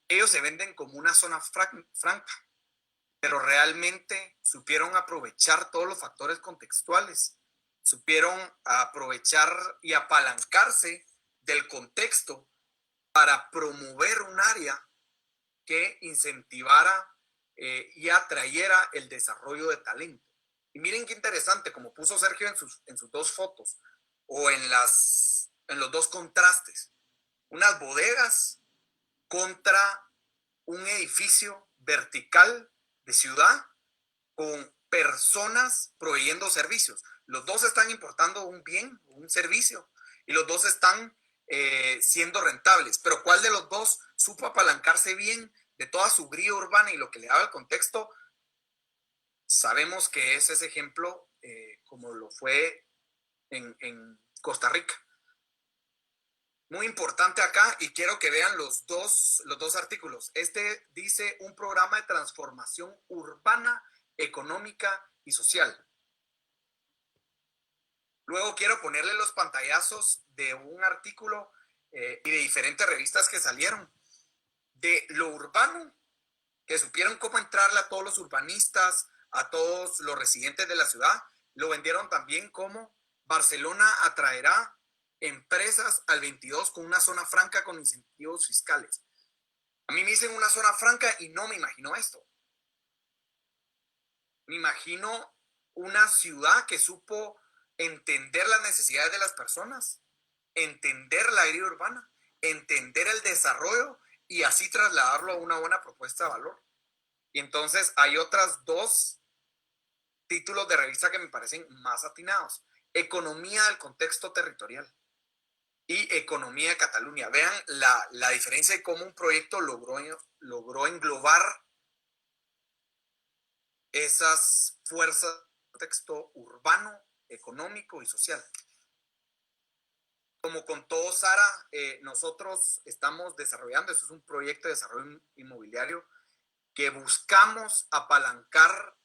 Ellos se venden como una zona franca, pero realmente supieron aprovechar todos los factores contextuales, supieron aprovechar y apalancarse del contexto para promover un área que incentivara y atrayera el desarrollo de talento. Y miren qué interesante, como puso Sergio en sus dos fotos, o en los dos contrastes, unas bodegas contra un edificio vertical de ciudad con personas proveyendo servicios. Los dos están importando un bien, un servicio, y los dos están siendo rentables. Pero ¿cuál de los dos supo apalancarse bien de toda su grilla urbana y lo que le daba el contexto? Sabemos que es ese ejemplo como lo fue en Costa Rica. Muy importante acá, y quiero que vean los dos artículos. Este dice un programa de transformación urbana, económica y social. Luego quiero ponerle los pantallazos de un artículo y de diferentes revistas que salieron. De lo urbano, que supieron cómo entrarle a todos los urbanistas, a todos los residentes de la ciudad, lo vendieron también como Barcelona atraerá empresas al 22 con una zona franca con incentivos fiscales. A mí me dicen una zona franca y no me imagino esto. Me imagino una ciudad que supo entender las necesidades de las personas, entender la área urbana, entender el desarrollo y así trasladarlo a una buena propuesta de valor. Y entonces hay otras dos títulos de revista que me parecen más atinados. Economía del contexto territorial y Economía de Cataluña. Vean la diferencia de cómo un proyecto logró englobar esas fuerzas del contexto urbano, económico y social. Como contó Sara, nosotros estamos desarrollando, eso es un proyecto de desarrollo inmobiliario que buscamos apalancar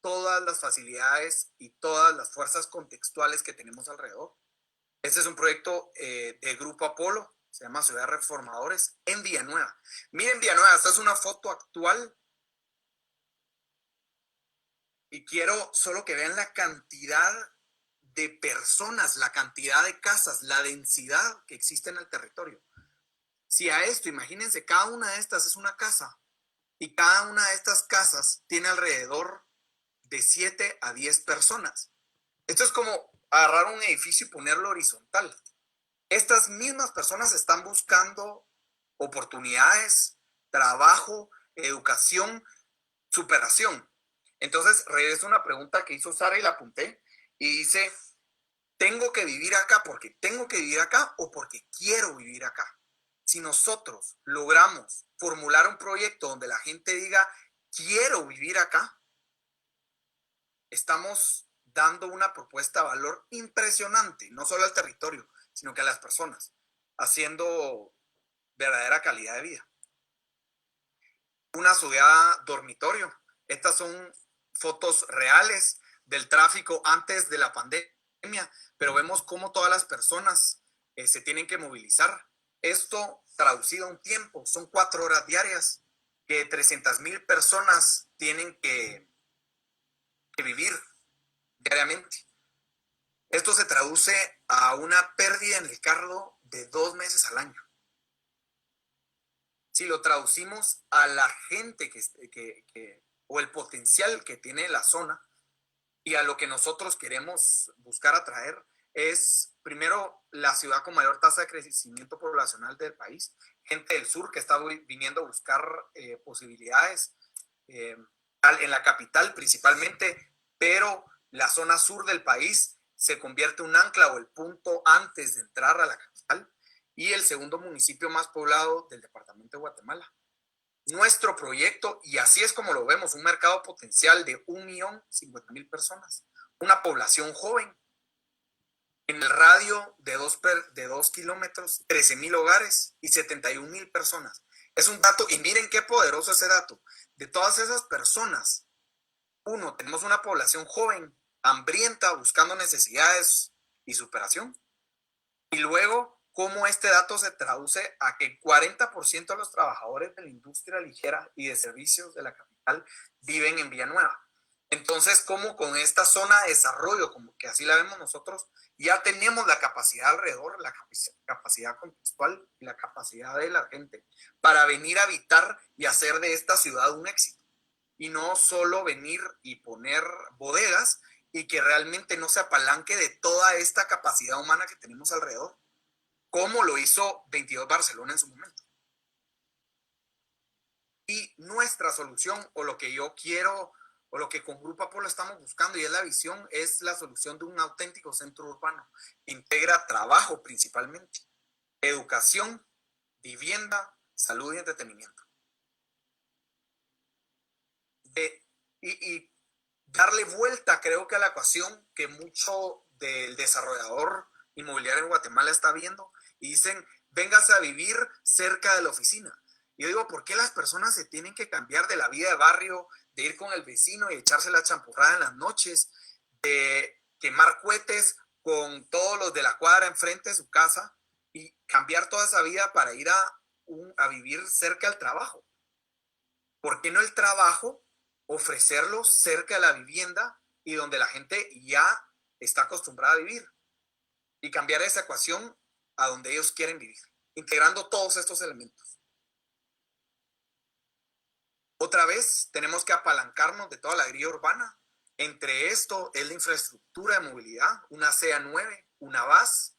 todas las facilidades y todas las fuerzas contextuales que tenemos alrededor. Este es un proyecto de Grupo Apolo, se llama Ciudad Reformadores, en Villanueva. Miren Villanueva, esta es una foto actual y quiero solo que vean la cantidad de personas, la cantidad de casas, la densidad que existe en el territorio. Si a esto, imagínense, cada una de estas es una casa y cada una de estas casas tiene alrededor de 7 a 10 personas. Esto es como agarrar un edificio y ponerlo horizontal. Estas mismas personas están buscando oportunidades, trabajo, educación, superación. Entonces, regreso a una pregunta que hizo Sara y la apunté y dice, ¿tengo que vivir acá porque tengo que vivir acá o porque quiero vivir acá? Si nosotros logramos formular un proyecto donde la gente diga, quiero vivir acá, estamos dando una propuesta de valor impresionante, no solo al territorio, sino que a las personas, haciendo verdadera calidad de vida. Una ciudad dormitorio. Estas son fotos reales del tráfico antes de la pandemia, pero vemos cómo todas las personas se tienen que movilizar. Esto traducido a un tiempo, son 4 horas diarias que 300,000 personas tienen que vivir diariamente. Esto se traduce a una pérdida en el cargo de 2 meses al año. Si lo traducimos a la gente o el potencial que tiene la zona y a lo que nosotros queremos buscar atraer, es primero la ciudad con mayor tasa de crecimiento poblacional del país, gente del sur que está viniendo a buscar posibilidades en la capital principalmente, pero la zona sur del país se convierte en un ancla o el punto antes de entrar a la capital, y el segundo municipio más poblado del departamento de Guatemala. Nuestro proyecto, y así es como lo vemos, un mercado potencial de 1.050.000 personas, una población joven, en el radio de 2 kilómetros, 13,000 hogares y 71,000 personas. Es un dato, y miren qué poderoso ese dato. De todas esas personas, tenemos una población joven, hambrienta, buscando necesidades y superación. Y luego, cómo este dato se traduce a que 40% de los trabajadores de la industria ligera y de servicios de la capital viven en Villanueva. Entonces, cómo con esta zona de desarrollo, como que así la vemos nosotros, ya tenemos la capacidad alrededor, la capacidad contextual y la capacidad de la gente para venir a habitar y hacer de esta ciudad un éxito. Y no solo venir y poner bodegas y que realmente no se apalanque de toda esta capacidad humana que tenemos alrededor, como lo hizo 22 Barcelona en su momento. Y nuestra solución, o lo que yo quiero, o lo que con Grupo Apolo estamos buscando, y es la visión, es la solución de un auténtico centro urbano. Integra trabajo principalmente, educación, vivienda, salud y entretenimiento. Y darle vuelta, creo que a la ecuación que mucho del desarrollador inmobiliario en Guatemala está viendo, y dicen, véngase a vivir cerca de la oficina. Y yo digo, ¿por qué las personas se tienen que cambiar de la vida de barrio, de ir con el vecino y echarse la champurrada en las noches, de quemar cohetes con todos los de la cuadra enfrente de su casa, y cambiar toda esa vida para ir a vivir cerca del trabajo? ¿Por qué no el trabajo ofrecerlo cerca de la vivienda y donde la gente ya está acostumbrada a vivir? Y cambiar esa ecuación a donde ellos quieren vivir, integrando todos estos elementos. Otra vez, tenemos que apalancarnos de toda la grilla urbana. Entre esto es la infraestructura de movilidad, una CA9, una VAS,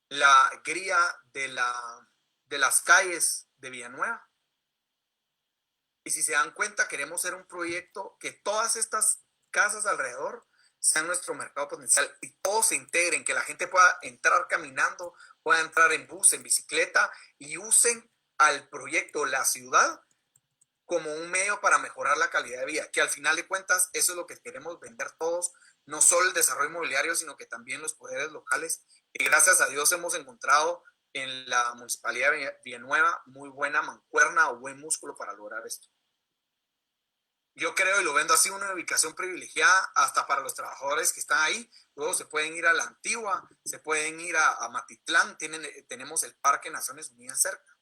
la grilla de las calles de Villanueva. Y si se dan cuenta, queremos hacer un proyecto que todas estas casas alrededor sean nuestro mercado potencial y todos se integren, que la gente pueda entrar caminando, pueda entrar en bus, en bicicleta, y usen al proyecto, la ciudad, como un medio para mejorar la calidad de vida, que al final de cuentas eso es lo que queremos vender todos, no solo el desarrollo inmobiliario, sino que también los poderes locales. Y gracias a Dios hemos encontrado en la Municipalidad de Villanueva muy buena mancuerna o buen músculo para lograr esto. Yo creo, y lo vendo así, una ubicación privilegiada hasta para los trabajadores que están ahí. Luego se pueden ir a La Antigua, se pueden ir a Matitlán, tenemos el Parque Naciones Unidas cerca.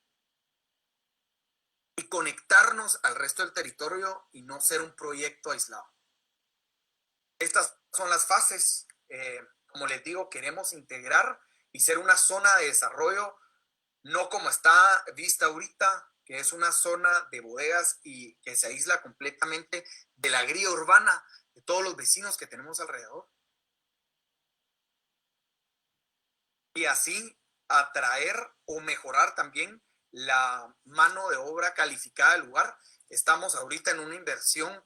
Y conectarnos al resto del territorio y no ser un proyecto aislado. Estas son las fases. Como les digo, queremos integrar y ser una zona de desarrollo, no como está vista ahorita, que es una zona de bodegas y que se aísla completamente de la grilla urbana, de todos los vecinos que tenemos alrededor. Y así atraer o mejorar también la mano de obra calificada del lugar. Estamos ahorita en una inversión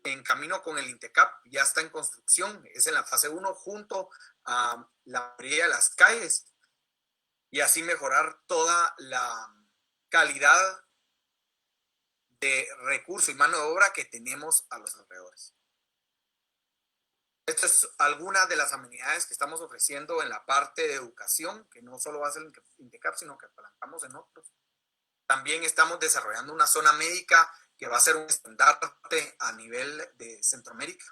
en camino con el INTECAP, ya está en construcción, es en la fase 1 junto a la mayoría de las calles, y así mejorar toda la calidad de recurso y mano de obra que tenemos a los alrededores. Esta es alguna de las amenidades que estamos ofreciendo en la parte de educación, que no solo va a ser el INTECAP, sino que apalancamos en otros. También estamos desarrollando una zona médica que va a ser un estandarte a nivel de Centroamérica.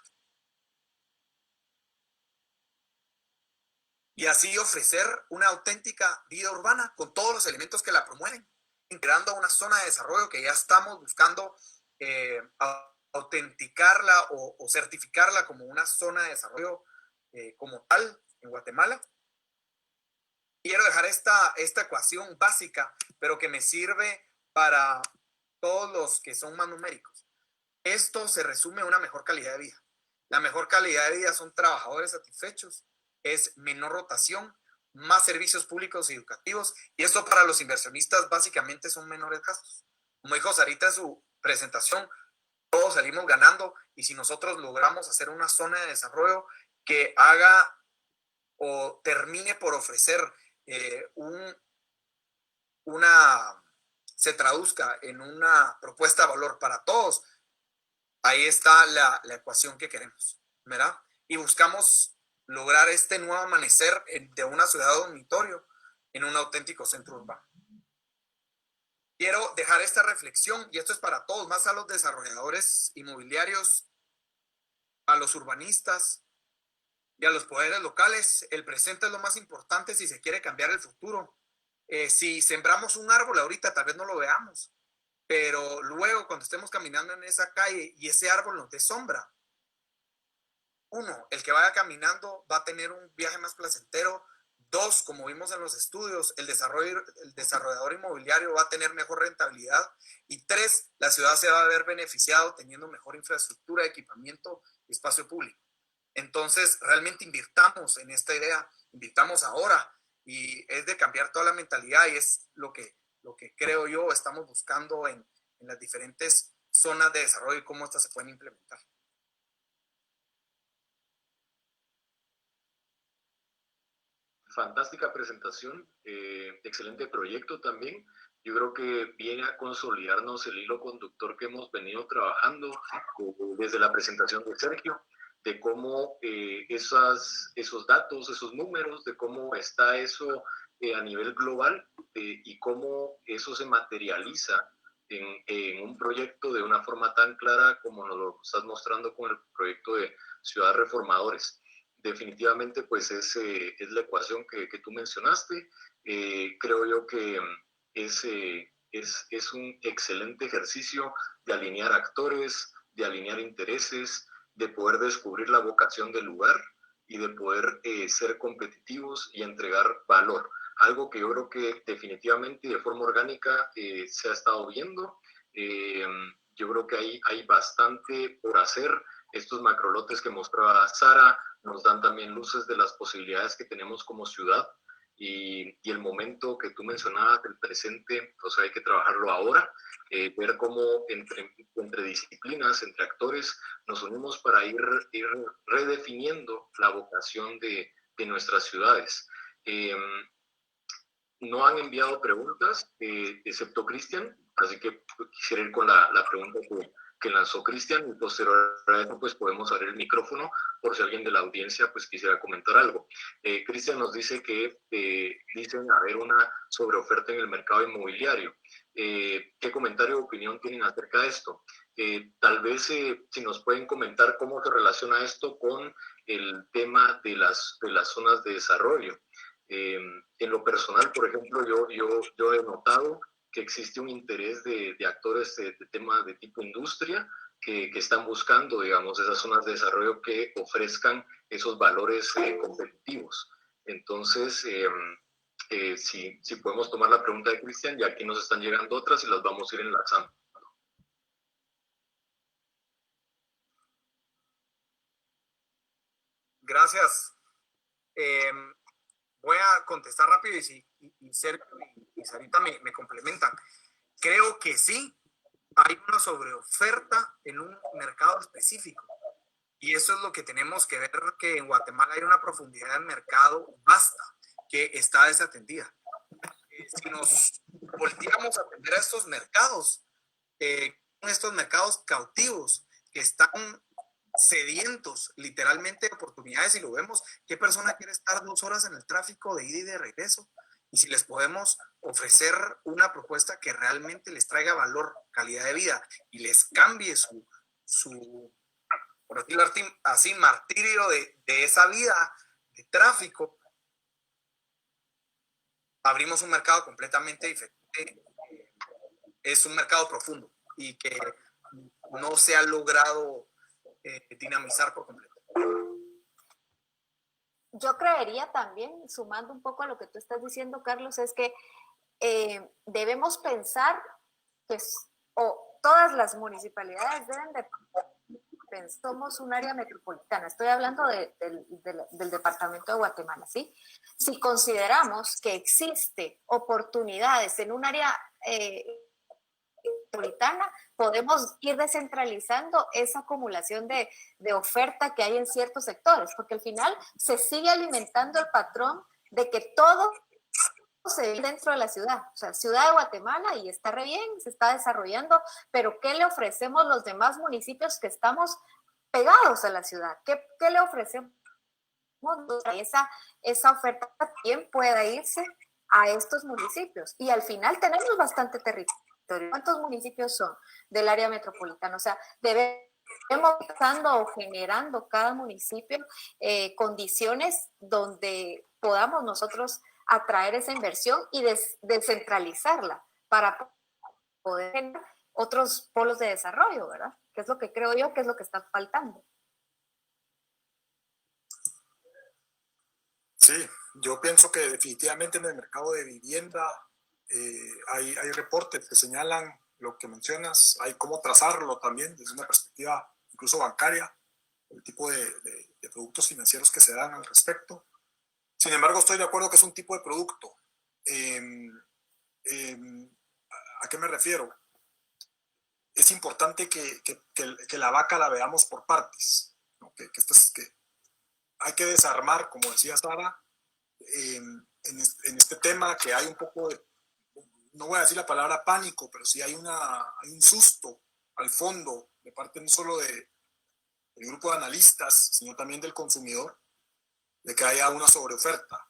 Y así ofrecer una auténtica vida urbana con todos los elementos que la promueven. integrando a una zona de desarrollo que ya estamos buscando autenticarla o certificarla como una zona de desarrollo como tal en Guatemala. Quiero dejar esta ecuación básica, pero que me sirve para todos los que son más numéricos. Esto se resume a una mejor calidad de vida. La mejor calidad de vida son trabajadores satisfechos, es menor rotación, más servicios públicos y educativos, y esto para los inversionistas básicamente son menores gastos. Como dijo Sarita en su presentación, todos salimos ganando, y si nosotros logramos hacer una zona de desarrollo que haga o termine por ofrecer se traduzca en una propuesta de valor para todos, ahí está la ecuación que queremos, ¿verdad? Y buscamos lograr este nuevo amanecer de una ciudad dormitorio en un auténtico centro urbano. Quiero dejar esta reflexión, y esto es para todos, más a los desarrolladores inmobiliarios, a los urbanistas y a los poderes locales. El presente es lo más importante si se quiere cambiar el futuro. Si sembramos un árbol ahorita, tal vez no lo veamos, pero luego cuando estemos caminando en esa calle y ese árbol nos dé sombra, uno, el que vaya caminando va a tener un viaje más placentero. Dos, como vimos en los estudios, el desarrollador inmobiliario va a tener mejor rentabilidad. Y tres, la ciudad se va a ver beneficiado teniendo mejor infraestructura, equipamiento y espacio público. Entonces, realmente invirtamos en esta idea, invirtamos ahora, y es de cambiar toda la mentalidad, y es lo que creo yo estamos buscando en las diferentes zonas de desarrollo y cómo estas se pueden implementar. Fantástica presentación, excelente proyecto también. Yo creo que viene a consolidarnos el hilo conductor que hemos venido trabajando desde la presentación de Sergio, de cómo esos datos, esos números, de cómo está eso a nivel global y cómo eso se materializa en un proyecto de una forma tan clara como nos lo estás mostrando con el proyecto de Ciudad Reformadores. Definitivamente, pues es la ecuación que tú mencionaste. Creo yo que es un excelente ejercicio de alinear actores, de alinear intereses, de poder descubrir la vocación del lugar y de poder ser competitivos y entregar valor. Algo que yo creo que definitivamente y de forma orgánica se ha estado viendo. Yo creo que hay bastante por hacer. Estos macrolotes que mostraba Sara nos dan también luces de las posibilidades que tenemos como ciudad y el momento que tú mencionabas del presente, o sea, hay que trabajarlo ahora, ver cómo entre disciplinas, entre actores, nos unimos para ir redefiniendo la vocación de nuestras ciudades. No han enviado preguntas, excepto Cristian, así que quisiera ir con la pregunta que lanzó Cristian, y posterior a eso pues podemos abrir el micrófono por si alguien de la audiencia pues quisiera comentar algo. Cristian nos dice que dicen haber una sobreoferta en el mercado inmobiliario. ¿Qué comentario o opinión tienen acerca de esto? Tal vez si nos pueden comentar cómo se relaciona esto con el tema de las zonas de desarrollo. En lo personal, por ejemplo, yo he notado que existe un interés de actores de temas de tipo industria que están buscando, digamos, esas zonas de desarrollo que ofrezcan esos valores competitivos. Entonces, si podemos tomar la pregunta de Cristian, ya aquí nos están llegando otras y las vamos a ir enlazando. Gracias. Voy a contestar rápido y Sergio y Sarita me complementan. Creo que sí, hay una sobreoferta en un mercado específico. Y eso es lo que tenemos que ver, que en Guatemala hay una profundidad del mercado vasta que está desatendida. Si nos volteamos a atender a estos mercados cautivos que están sedientos literalmente de oportunidades, y lo vemos, ¿qué persona quiere estar 2 horas en el tráfico de ida y de regreso? Y si les podemos ofrecer una propuesta que realmente les traiga valor, calidad de vida y les cambie su por decirlo así, martirio de esa vida de tráfico, abrimos un mercado completamente diferente es un mercado profundo y que no se ha logrado dinamizar por completo. Yo creería también, sumando un poco a lo que tú estás diciendo, Carlos, es que debemos pensar que todas las municipalidades deben de somos un área metropolitana, estoy hablando del departamento de Guatemala, ¿sí? Si consideramos que existe oportunidades en un área metropolitana, podemos ir descentralizando esa acumulación de oferta que hay en ciertos sectores, porque al final se sigue alimentando el patrón de que todo se ve dentro de la ciudad, o sea, ciudad de Guatemala, y está re bien, se está desarrollando, pero ¿qué le ofrecemos los demás municipios que estamos pegados a la ciudad? ¿Qué le ofrecemos? Esa oferta también pueda irse a estos municipios, y al final tenemos bastante territorio. ¿Cuántos municipios son del área metropolitana? O sea, debemos pensando o generando cada municipio condiciones donde podamos nosotros atraer esa inversión y descentralizarla para poder generar otros polos de desarrollo, ¿verdad? Que es lo que creo yo que es lo que está faltando. Sí, yo pienso que definitivamente en el mercado de vivienda hay reportes que señalan lo que mencionas, hay cómo trazarlo también desde una perspectiva incluso bancaria, el tipo de productos financieros que se dan al respecto. Sin embargo, estoy de acuerdo que es un tipo de producto. ¿A qué me refiero? Es importante que la vaca la veamos por partes, ¿no? Que hay que desarmar, como decía Sara, en este tema, que hay un poco de, no voy a decir la palabra pánico, pero sí hay un susto al fondo de parte no solo del grupo de analistas, sino también del consumidor, de que haya una sobreoferta.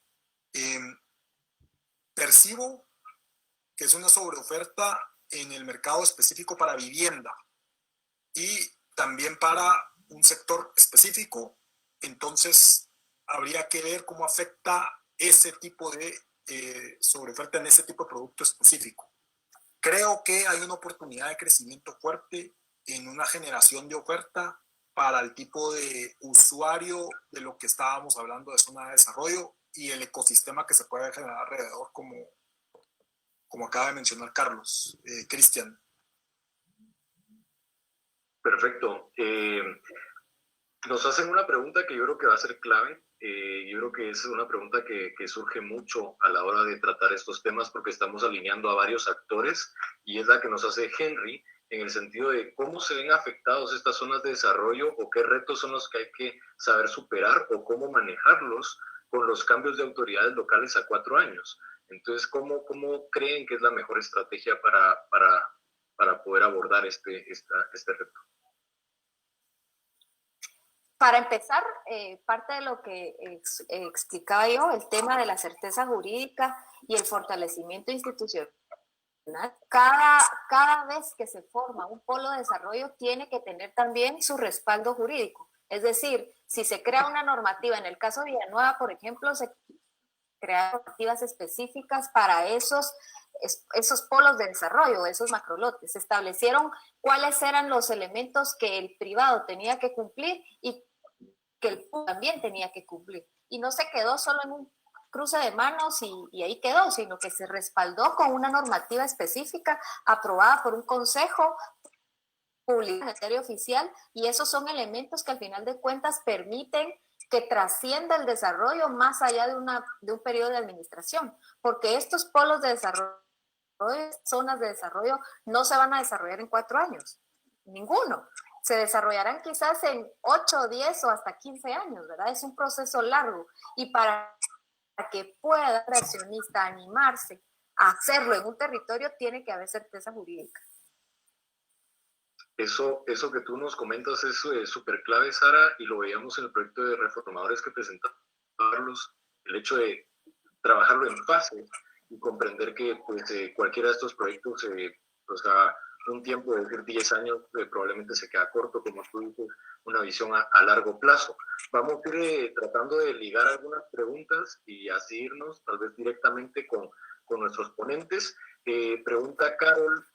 Percibo que es una sobreoferta en el mercado específico para vivienda y también para un sector específico. Entonces habría que ver cómo afecta ese tipo de sobreoferta en ese tipo de producto específico. Creo que hay una oportunidad de crecimiento fuerte en una generación de oferta para el tipo de usuario de lo que estábamos hablando de zona de desarrollo y el ecosistema que se puede generar alrededor, como acaba de mencionar Carlos. Cristian. Perfecto. Nos hacen una pregunta que yo creo que va a ser clave. Yo creo que es una pregunta que surge mucho a la hora de tratar estos temas porque estamos alineando a varios actores, y es la que nos hace Henry, en el sentido de cómo se ven afectados estas zonas de desarrollo o qué retos son los que hay que saber superar o cómo manejarlos con los cambios de autoridades locales a 4 años. Entonces, ¿cómo creen que es la mejor estrategia para poder abordar este reto? Para empezar, parte de lo que explicaba yo, el tema de la certeza jurídica y el fortalecimiento institucional. Cada vez que se forma un polo de desarrollo tiene que tener también su respaldo jurídico. Es decir, si se crea una normativa, en el caso de Villanueva, por ejemplo, se crearon normativas específicas para esos polos de desarrollo, esos macrolotes. Se establecieron cuáles eran los elementos que el privado tenía que cumplir y que el público también tenía que cumplir. Y no se quedó solo en un cruce de manos y ahí quedó, sino que se respaldó con una normativa específica aprobada por un consejo público en el diario oficial, y esos son elementos que al final de cuentas permiten que trascienda el desarrollo más allá de un periodo de administración, porque estos polos de desarrollo, zonas de desarrollo, no se van a desarrollar en 4 años, ninguno. Se desarrollarán quizás en 8, 10 o hasta 15 años, ¿verdad? Es un proceso largo, y para que pueda el accionista animarse a hacerlo en un territorio, tiene que haber certeza jurídica. Eso que tú nos comentas es súper clave, Sara, y lo veíamos en el proyecto de reformadores que presentamos, Carlos, el hecho de trabajarlo en fase y comprender que pues, cualquiera de estos proyectos, pues, a un tiempo de decir 10 años, probablemente se queda corto, como tú dices, una visión a largo plazo. Vamos a ir tratando de ligar algunas preguntas y así irnos tal vez directamente con nuestros ponentes. Pregunta Carol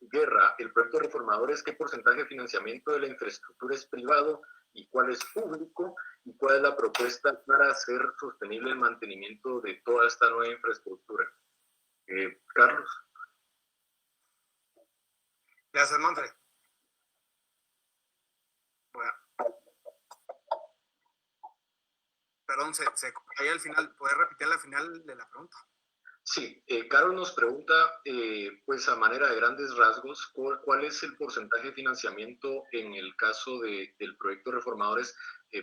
Guerra, ¿el proyecto Reformadores qué porcentaje de financiamiento de la infraestructura es privado y cuál es público? ¿Y cuál es la propuesta para hacer sostenible el mantenimiento de toda esta nueva infraestructura? Carlos. Gracias, Manfred. Bueno. Perdón, se ahí al final. ¿Puedes repetir al final de la pregunta? Sí, Carol nos pregunta, pues a manera de grandes rasgos, ¿cuál es el porcentaje de financiamiento en el caso del proyecto Reformadores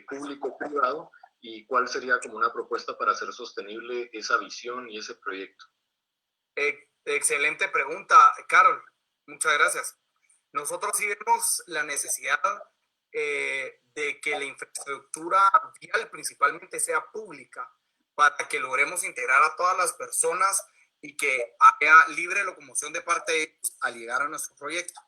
público-privado y cuál sería como una propuesta para hacer sostenible esa visión y ese proyecto? Excelente pregunta, Carol. Muchas gracias. Nosotros sí vemos la necesidad de que la infraestructura vial principalmente sea pública para que logremos integrar a todas las personas y que haya libre locomoción de parte de ellos al llegar a nuestro proyecto.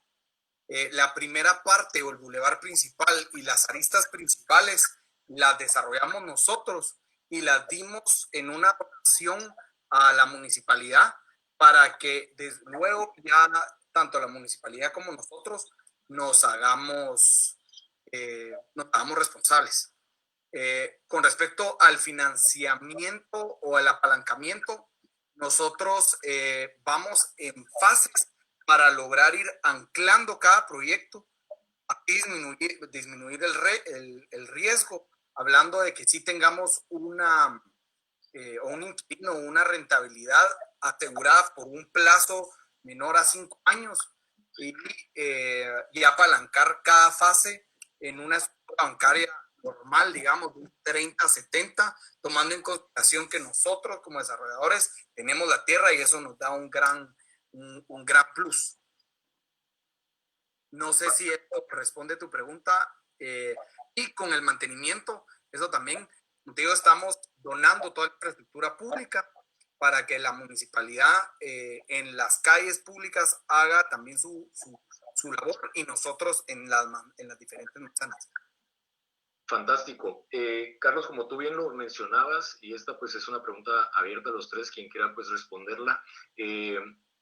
La primera parte o el bulevar principal y las aristas principales las desarrollamos nosotros y las dimos en una donación a la municipalidad para que desde luego ya tanto la municipalidad como nosotros nos hagamos responsables. Con respecto al financiamiento o al apalancamiento, nosotros vamos en fases para lograr ir anclando cada proyecto, disminuir el riesgo, hablando de que sí tengamos un inquilino, una rentabilidad asegurada por un plazo menor a 5 años y apalancar cada fase en una estructura bancaria normal, digamos, de un 30-70, tomando en consideración que nosotros como desarrolladores tenemos la tierra y eso nos da un gran plus. No sé si esto responde a tu pregunta. Y con el mantenimiento, eso también, contigo estamos donando toda la infraestructura pública para que la municipalidad en las calles públicas haga también su labor y nosotros en las diferentes manzanas. Fantástico. Carlos, como tú bien lo mencionabas, y esta pues es una pregunta abierta a los tres, quien quiera pues responderla,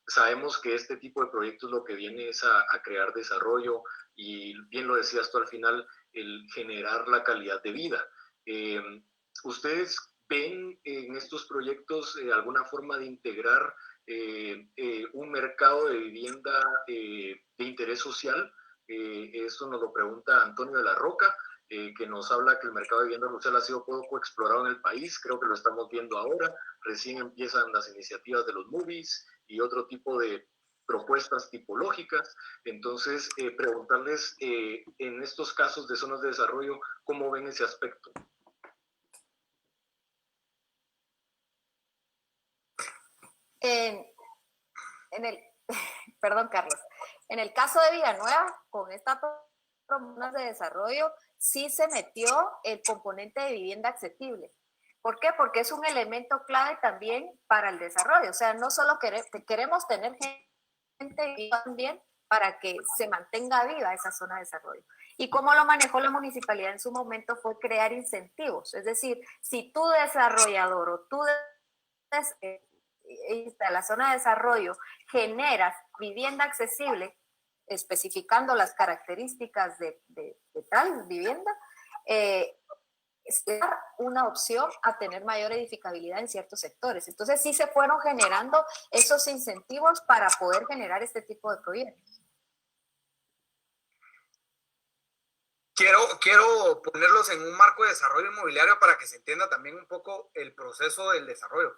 sabemos que este tipo de proyectos lo que viene es a crear desarrollo y bien lo decías tú al final, el generar la calidad de vida. ¿Ustedes ven en estos proyectos alguna forma de integrar un mercado de vivienda de interés social? Esto nos lo pregunta Antonio de la Roca. Que nos habla que el mercado de vivienda social ha sido poco explorado en el país, creo que lo estamos viendo ahora, recién empiezan las iniciativas de los movies y otro tipo de propuestas tipológicas, entonces preguntarles en estos casos de zonas de desarrollo, ¿cómo ven ese aspecto? Perdón, Carlos, en el caso de Villanueva, con esta promoción de desarrollo, sí se metió el componente de vivienda accesible. ¿Por qué? Porque es un elemento clave también para el desarrollo. O sea, no solo queremos tener gente viva también para que se mantenga viva esa zona de desarrollo. Y cómo lo manejó la municipalidad en su momento fue crear incentivos. Es decir, si tú desarrollador o tú la zona de desarrollo generas vivienda accesible, especificando las características de tal vivienda, es una opción a tener mayor edificabilidad en ciertos sectores. Entonces sí se fueron generando esos incentivos para poder generar este tipo de proyectos. Quiero ponerlos en un marco de desarrollo inmobiliario para que se entienda también un poco el proceso del desarrollo.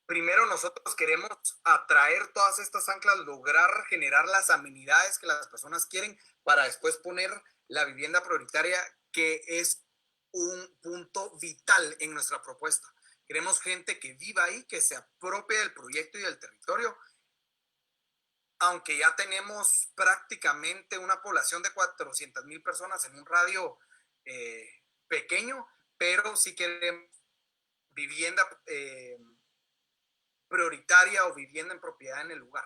Primero nosotros queremos atraer todas estas anclas, lograr generar las amenidades que las personas quieren para después poner la vivienda prioritaria, que es un punto vital en nuestra propuesta. Queremos gente que viva ahí, que se apropie del proyecto y del territorio, aunque ya tenemos prácticamente una población de 400,000 personas en un radio pequeño, pero sí queremos vivienda prioritaria o vivienda en propiedad en el lugar.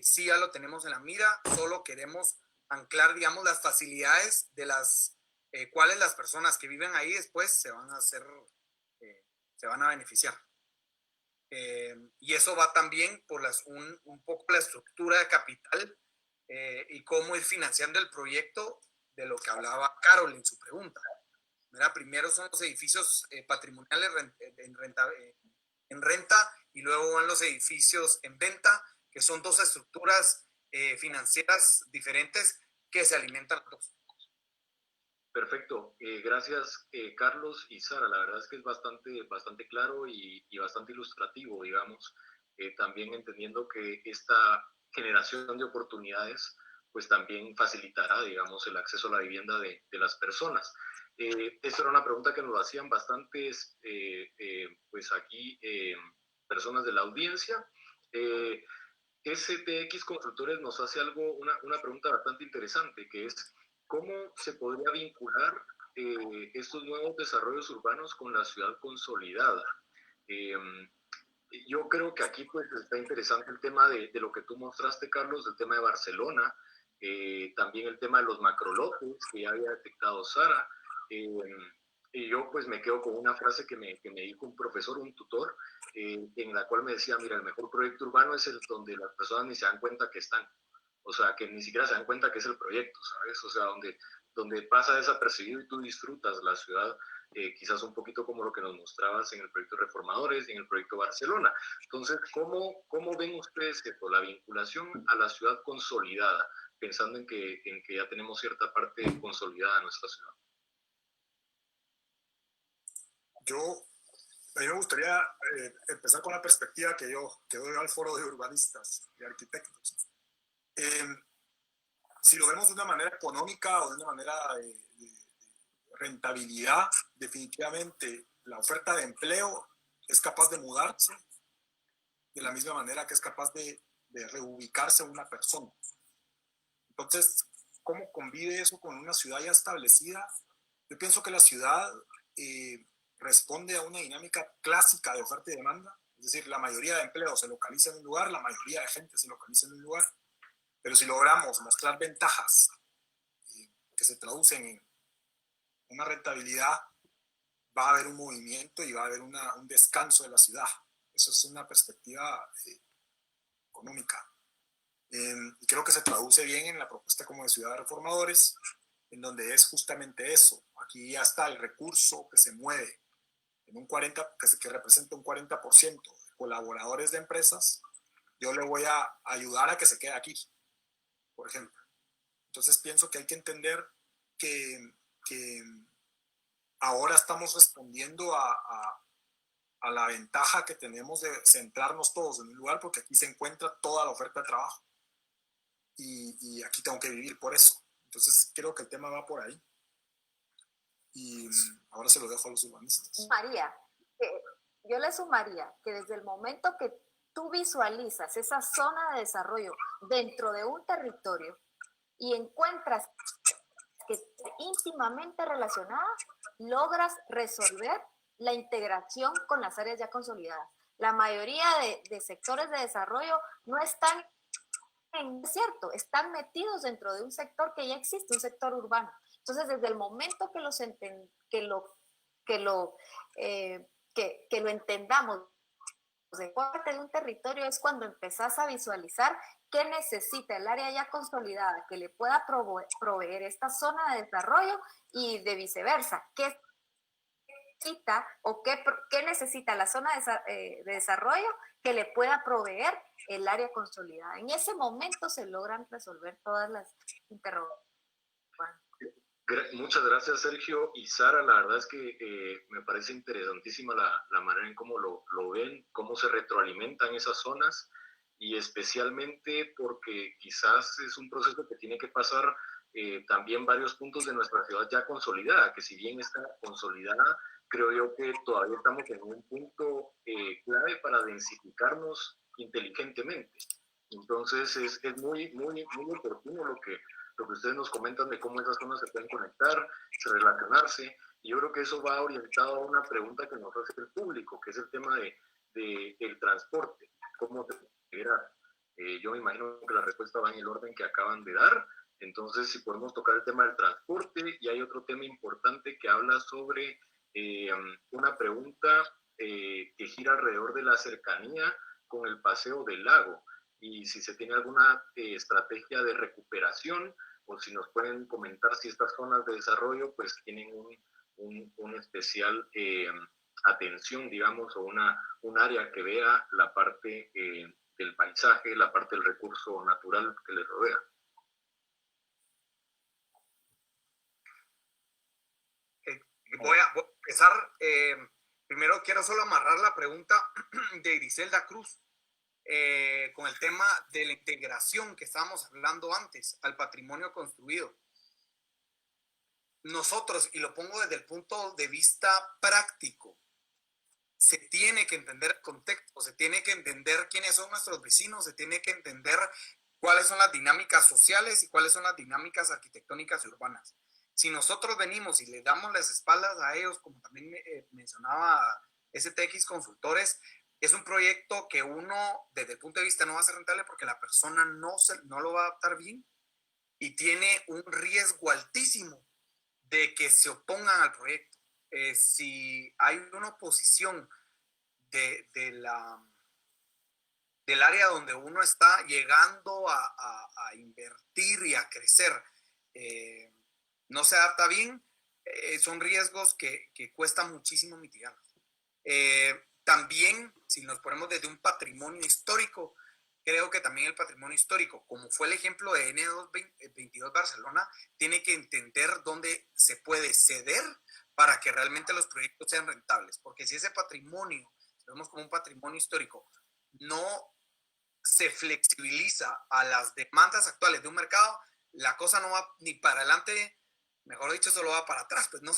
Sí, ya lo tenemos en la mira, solo queremos anclar, digamos, las facilidades de las cuales las personas que viven ahí después se van a beneficiar. Y eso va también por un poco la estructura de capital y cómo ir financiando el proyecto, de lo que hablaba Carol en su pregunta. ¿Verdad? Primero son los edificios patrimoniales en renta y luego van los edificios en venta, que son dos estructuras financieras diferentes que se alimentan las dos. Perfecto. Gracias, Carlos y Sara. La verdad es que es bastante claro y bastante ilustrativo, digamos, también entendiendo que esta generación de oportunidades pues también facilitará, digamos, el acceso a la vivienda de las personas. Esa era una pregunta que nos hacían bastantes, pues aquí, personas de la audiencia. STX Constructores nos hace una pregunta bastante interesante, que es ¿cómo se podría vincular estos nuevos desarrollos urbanos con la ciudad consolidada? Yo creo que aquí pues está interesante el tema de lo que tú mostraste, Carlos, del tema de Barcelona, también el tema de los macrolotes que ya había detectado Sara. Y yo pues me quedo con una frase que me dijo un profesor, un tutor, en la cual me decía, mira, el mejor proyecto urbano es el donde las personas ni se dan cuenta que están. O sea, que ni siquiera se dan cuenta que es el proyecto, ¿sabes? O sea, donde pasa desapercibido y tú disfrutas la ciudad, quizás un poquito como lo que nos mostrabas en el proyecto Reformadores y en el proyecto Barcelona. Entonces, ¿cómo ven ustedes esto, la vinculación a la ciudad consolidada, pensando en que ya tenemos cierta parte consolidada en nuestra ciudad? A mí me gustaría empezar con la perspectiva que doy al foro de urbanistas, de arquitectos. Si lo vemos de una manera económica o de una manera de rentabilidad, definitivamente la oferta de empleo es capaz de mudarse de la misma manera que es capaz de reubicarse una persona. Entonces, ¿cómo convive eso con una ciudad ya establecida? Yo pienso que la ciudad responde a una dinámica clásica de oferta y demanda, es decir, la mayoría de empleos se localiza en un lugar, la mayoría de gente se localiza en un lugar, pero si logramos mostrar ventajas que se traducen en una rentabilidad, va a haber un movimiento y va a haber un descanso de la ciudad. Eso es una perspectiva económica. Y creo que se traduce bien en la propuesta como de Ciudad de Reformadores, en donde es justamente eso. Aquí ya está el recurso que se mueve en un 40, que representa un 40% de colaboradores de empresas. Yo le voy a ayudar a que se quede aquí, por ejemplo. Entonces pienso que hay que entender que ahora estamos respondiendo a la ventaja que tenemos de centrarnos todos en un lugar, porque aquí se encuentra toda la oferta de trabajo y aquí tengo que vivir por eso. Entonces creo que el tema va por ahí y ahora se lo dejo a los urbanistas. María, yo le sumaría que desde el momento que tú visualizas esa zona de desarrollo dentro de un territorio y encuentras que esté íntimamente relacionada, logras resolver la integración con las áreas ya consolidadas. La mayoría de sectores de desarrollo no están es cierto, están metidos dentro de un sector que ya existe, un sector urbano. Entonces, desde el momento que lo entendamos de parte de un territorio es cuando empezás a visualizar qué necesita el área ya consolidada que le pueda proveer esta zona de desarrollo y de viceversa, qué necesita o qué necesita la zona de desarrollo que le pueda proveer el área consolidada. En ese momento se logran resolver todas las interrogantes. Muchas gracias, Sergio y Sara. La verdad es que me parece interesantísima la manera en cómo lo ven, cómo se retroalimentan esas zonas y especialmente porque quizás es un proceso que tiene que pasar también varios puntos de nuestra ciudad ya consolidada, que si bien está consolidada, creo yo que todavía estamos en un punto clave para densificarnos inteligentemente. Entonces es muy oportuno lo que ustedes nos comentan de cómo esas zonas se pueden conectar, relacionarse, y yo creo que eso va orientado a una pregunta que nos hace el público, que es el tema del transporte, cómo se puede integrar. Yo me imagino que la respuesta va en el orden que acaban de dar, entonces si podemos tocar el tema del transporte, y hay otro tema importante que habla sobre una pregunta que gira alrededor de la cercanía con el paseo del lago, y si se tiene alguna estrategia de recuperación, o si nos pueden comentar si estas zonas de desarrollo pues tienen un especial atención, digamos, o un área que vea la parte del paisaje, la parte del recurso natural que les rodea. Voy a empezar. Primero quiero solo amarrar la pregunta de Griselda Cruz con el tema de la integración que estábamos hablando antes al patrimonio construido. Nosotros, y lo pongo desde el punto de vista práctico, se tiene que entender el contexto, se tiene que entender quiénes son nuestros vecinos, se tiene que entender cuáles son las dinámicas sociales y cuáles son las dinámicas arquitectónicas y urbanas. Si nosotros venimos y le damos las espaldas a ellos, como también mencionaba STX Consultores, es un proyecto que uno, desde el punto de vista, no va a ser rentable porque la persona no lo va a adaptar bien y tiene un riesgo altísimo de que se opongan al proyecto. Si hay una oposición del área donde uno está llegando a invertir y a crecer, no se adapta bien, son riesgos que cuesta muchísimo mitigar. También, si nos ponemos desde un patrimonio histórico, creo que también el patrimonio histórico, como fue el ejemplo de N222 Barcelona, tiene que entender dónde se puede ceder para que realmente los proyectos sean rentables. Porque si ese patrimonio, lo vemos como un patrimonio histórico, no se flexibiliza a las demandas actuales de un mercado, la cosa no va ni para adelante, mejor dicho, solo va para atrás. Pues no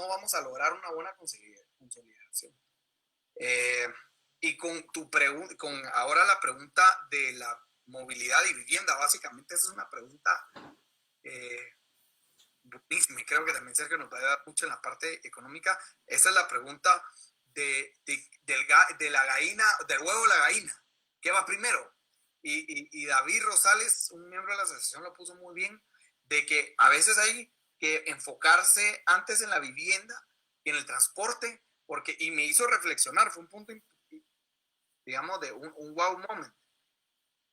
vamos a lograr una buena consolidación. Y con tu pregunta, con ahora la pregunta de la movilidad y vivienda, básicamente esa es una pregunta buenísima, y creo que también Sergio nos va a ayudar mucho en la parte económica. Esa es la pregunta de la gallina, del huevo o la gallina, ¿qué va primero? Y David Rosales, un miembro de la asociación, lo puso muy bien, de que a veces hay que enfocarse antes en la vivienda y en el transporte, y me hizo reflexionar, fue un punto, digamos, de un wow moment,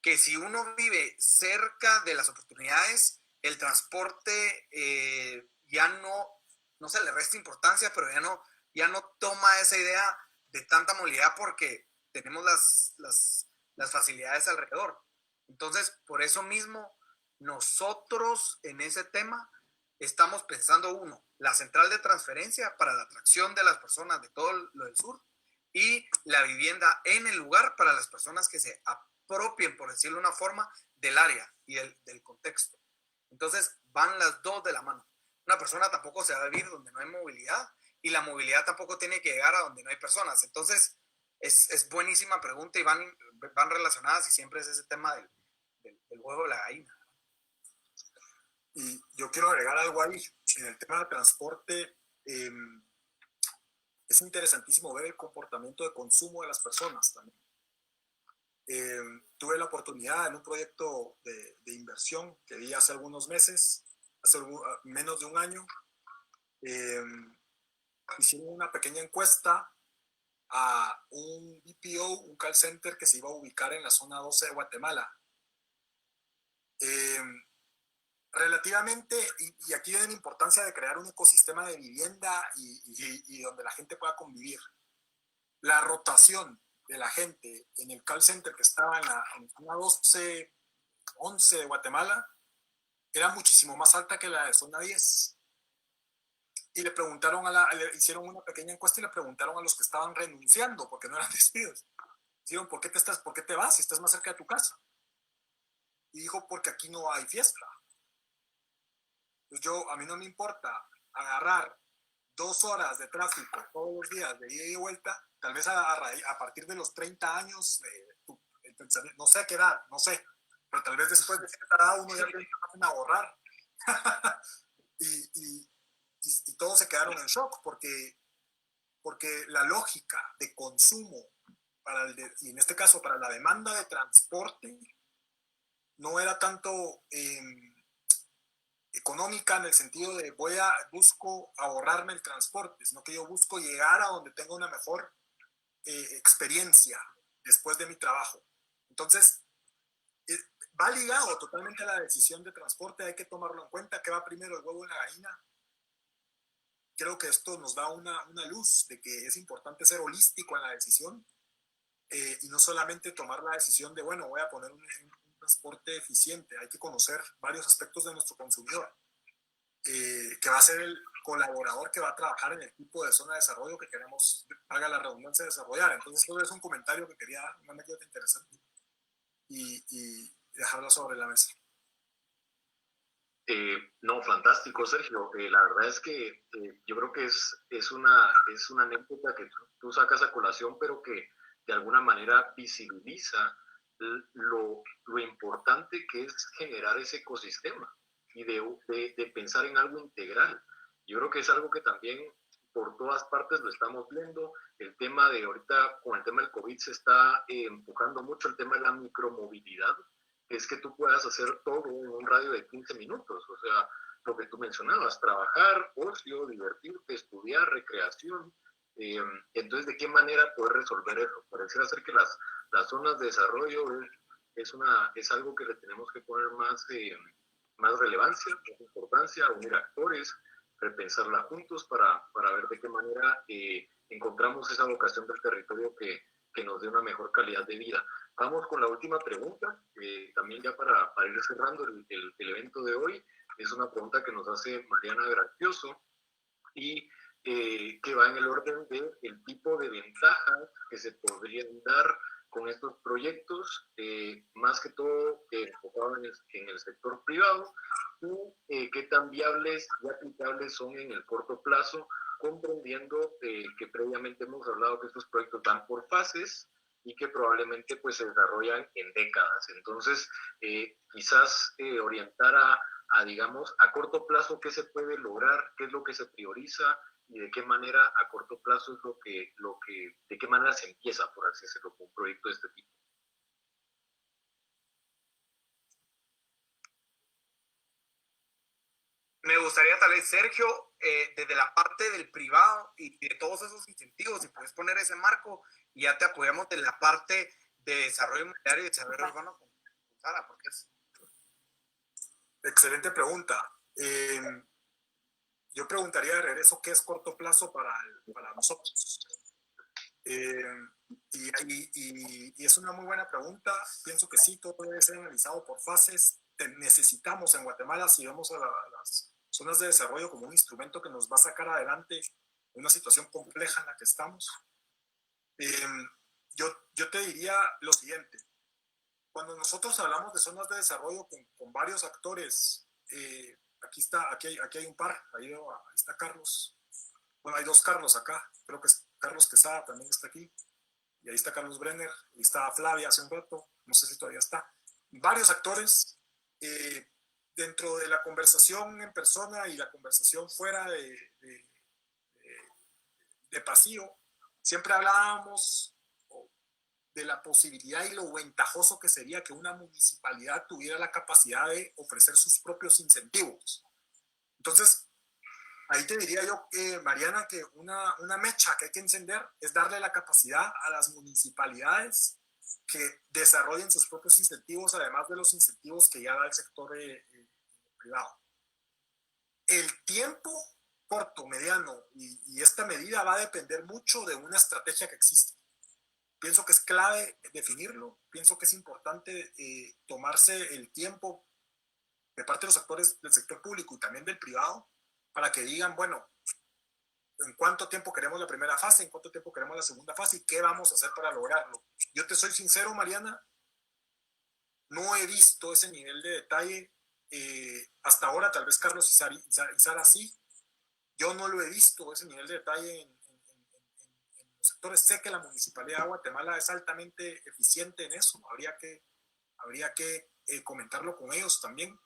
que si uno vive cerca de las oportunidades, el transporte ya no se le resta importancia, pero ya no toma esa idea de tanta movilidad porque tenemos las facilidades alrededor. Entonces, por eso mismo, nosotros en ese tema estamos pensando, la central de transferencia para la atracción de las personas de todo lo del sur, y la vivienda en el lugar para las personas que se apropien, por decirlo de una forma, del área y del contexto. Entonces, van las dos de la mano. Una persona tampoco se va a vivir donde no hay movilidad, y la movilidad tampoco tiene que llegar a donde no hay personas. Entonces, es buenísima pregunta, y van relacionadas, y siempre es ese tema del huevo de la gallina. Y yo quiero agregar algo ahí. En el tema del transporte, es interesantísimo ver el comportamiento de consumo de las personas también. Tuve la oportunidad en un proyecto de inversión que vi hace algunos meses, menos de un año, hicieron una pequeña encuesta a un BPO, un call center que se iba a ubicar en la zona 12 de Guatemala. Relativamente, y aquí viene la importancia de crear un ecosistema de vivienda y donde la gente pueda convivir. La rotación de la gente en el call center que estaba en la zona 12, 11 de Guatemala era muchísimo más alta que la de zona 10. Y le preguntaron le hicieron una pequeña encuesta y le preguntaron a los que estaban renunciando, porque no eran despidos. Dijeron, ¿por qué te vas si estás más cerca de tu casa? Y dijo, porque aquí no hay fiesta. Pues a mí no me importa agarrar 2 horas de tráfico todos los días de ida y vuelta, tal vez a partir de los 30 años, el pensamiento, no sé a qué edad, no sé, pero tal vez después de cierta edad uno ya empieza a ahorrar. y todos se quedaron en shock porque la lógica de consumo, y en este caso para la demanda de transporte, no era tanto económica económica en el sentido de busco ahorrarme el transporte, sino que yo busco llegar a donde tenga una mejor experiencia después de mi trabajo. Entonces, va ligado totalmente a la decisión de transporte, hay que tomarlo en cuenta, que va primero el huevo en la gallina. Creo que esto nos da una luz de que es importante ser holístico en la decisión y no solamente tomar la decisión de, bueno, voy a poner un transporte eficiente. Hay que conocer varios aspectos de nuestro consumidor, que va a ser el colaborador que va a trabajar en el tipo de zona de desarrollo que queremos, haga la redundancia, desarrollar. Entonces, eso es un comentario que quería dar, una anécdota interesante y dejarla sobre la mesa. No, fantástico, Sergio. La verdad es que yo creo que es una anécdota que tú sacas a colación, pero que de alguna manera visibiliza lo importante que es generar ese ecosistema y de pensar en algo integral. Yo creo que es algo que también por todas partes lo estamos viendo. El tema de ahorita, con el tema del COVID, se está empujando mucho el tema de la micromovilidad, es que tú puedas hacer todo en un radio de 15 minutos, o sea, lo que tú mencionabas, trabajar, ocio, divertirte, estudiar, recreación. Entonces, ¿de qué manera poder resolver eso? Pareciera ser que las zonas de desarrollo es algo que le tenemos que poner más relevancia, más importancia, unir actores, repensarla juntos para ver de qué manera encontramos esa vocación del territorio que nos dé una mejor calidad de vida. Vamos con la última pregunta, también ya para ir cerrando el evento de hoy. Es una pregunta que nos hace Mariana Gracioso y que va en el orden del tipo de ventajas que se podrían dar con estos proyectos, más que todo enfocado en el sector privado, y qué tan viables y aplicables son en el corto plazo, comprendiendo que previamente hemos hablado que estos proyectos van por fases y que probablemente pues se desarrollan en décadas. Entonces, quizás orientar digamos, a corto plazo qué se puede lograr, qué es lo que se prioriza y de qué manera a corto plazo es de qué manera se empieza, por así decirlo, con un proyecto de este tipo. Me gustaría tal vez, Sergio, desde la parte del privado y de todos esos incentivos, si puedes poner ese marco y ya te apoyamos de la parte de desarrollo inmobiliario y desarrollo urbano con Sara, porque es... Excelente pregunta. Yo preguntaría de regreso qué es corto plazo para nosotros. Y es una muy buena pregunta. Pienso que sí, todo debe ser analizado por fases. Necesitamos en Guatemala, si vemos a las zonas de desarrollo como un instrumento que nos va a sacar adelante en una situación compleja en la que estamos. Yo te diría lo siguiente. Cuando nosotros hablamos de zonas de desarrollo con varios actores, aquí hay un par, ahí está Carlos. Bueno, hay dos Carlos acá, creo que es Carlos Quesada también está aquí, y ahí está Carlos Brenner, y está Flavia hace un rato, no sé si todavía está. Varios actores dentro de la conversación en persona y la conversación fuera de pasillo, siempre hablábamos de la posibilidad y lo ventajoso que sería que una municipalidad tuviera la capacidad de ofrecer sus propios incentivos. Entonces, ahí te diría yo, Mariana, que una mecha que hay que encender es darle la capacidad a las municipalidades que desarrollen sus propios incentivos, además de los incentivos que ya da el sector privado. El tiempo corto, mediano y esta medida va a depender mucho de una estrategia que existe. Pienso que es clave definirlo, pienso que es importante tomarse el tiempo de parte de los actores del sector público y también del privado para que digan, bueno, en cuánto tiempo queremos la primera fase, en cuánto tiempo queremos la segunda fase y qué vamos a hacer para lograrlo. Yo te soy sincero, Mariana, no he visto ese nivel de detalle hasta ahora, tal vez Carlos y Sara sí, yo no lo he visto ese nivel de detalle en los sectores. Sé que la Municipalidad de Guatemala es altamente eficiente en eso, habría que comentarlo con ellos también,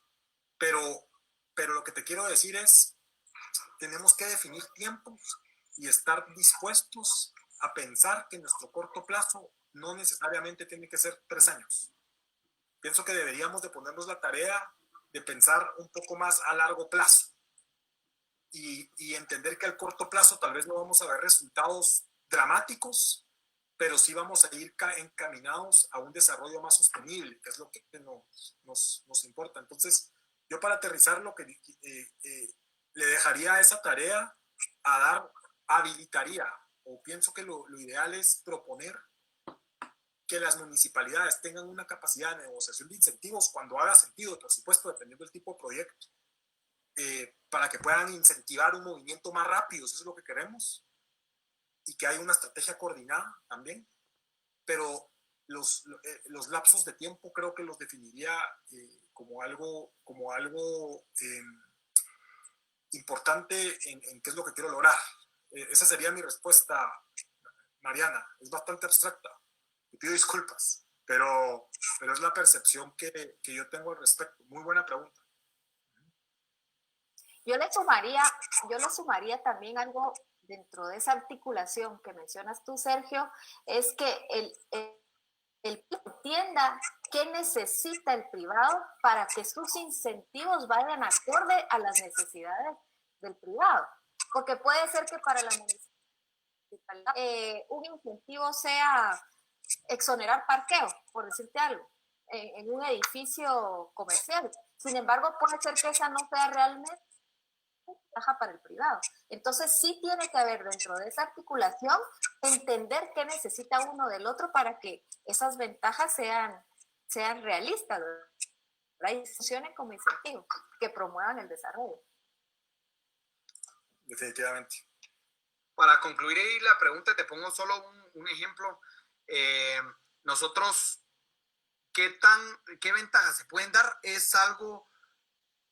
pero lo que te quiero decir es, tenemos que definir tiempos y estar dispuestos a pensar que nuestro corto plazo no necesariamente tiene que ser 3 años. Pienso que deberíamos de ponernos la tarea de pensar un poco más a largo plazo y entender que al corto plazo tal vez no vamos a ver resultados dramáticos, pero sí vamos a ir encaminados a un desarrollo más sostenible, que es lo que nos importa. Entonces, yo para aterrizar lo que le dejaría esa tarea habilitaría, o pienso que lo ideal es proponer que las municipalidades tengan una capacidad de negociación de incentivos cuando haga sentido, por supuesto, dependiendo del tipo de proyecto, para que puedan incentivar un movimiento más rápido, eso es lo que queremos, y que haya una estrategia coordinada también, pero los lapsos de tiempo creo que los definiría como algo importante en qué es lo que quiero lograr. Esa sería mi respuesta, Mariana. Es bastante abstracta. Te pido disculpas, pero es la percepción que yo tengo al respecto. Muy buena pregunta. Yo le sumaría también algo dentro de esa articulación que mencionas tú, Sergio, es que el entienda qué necesita el privado para que sus incentivos vayan acorde a las necesidades del privado. Porque puede ser que para la municipalidad un incentivo sea exonerar parqueo, por decirte algo, en un edificio comercial. Sin embargo, puede ser que esa no sea realmente ventaja para el privado. Entonces sí tiene que haber dentro de esa articulación entender qué necesita uno del otro para que esas ventajas sean realistas, ¿verdad? Y funcionen como incentivo, que promuevan el desarrollo. Definitivamente. Para concluir ahí la pregunta, te pongo solo un ejemplo. Nosotros, ¿qué ventajas se pueden dar? Es algo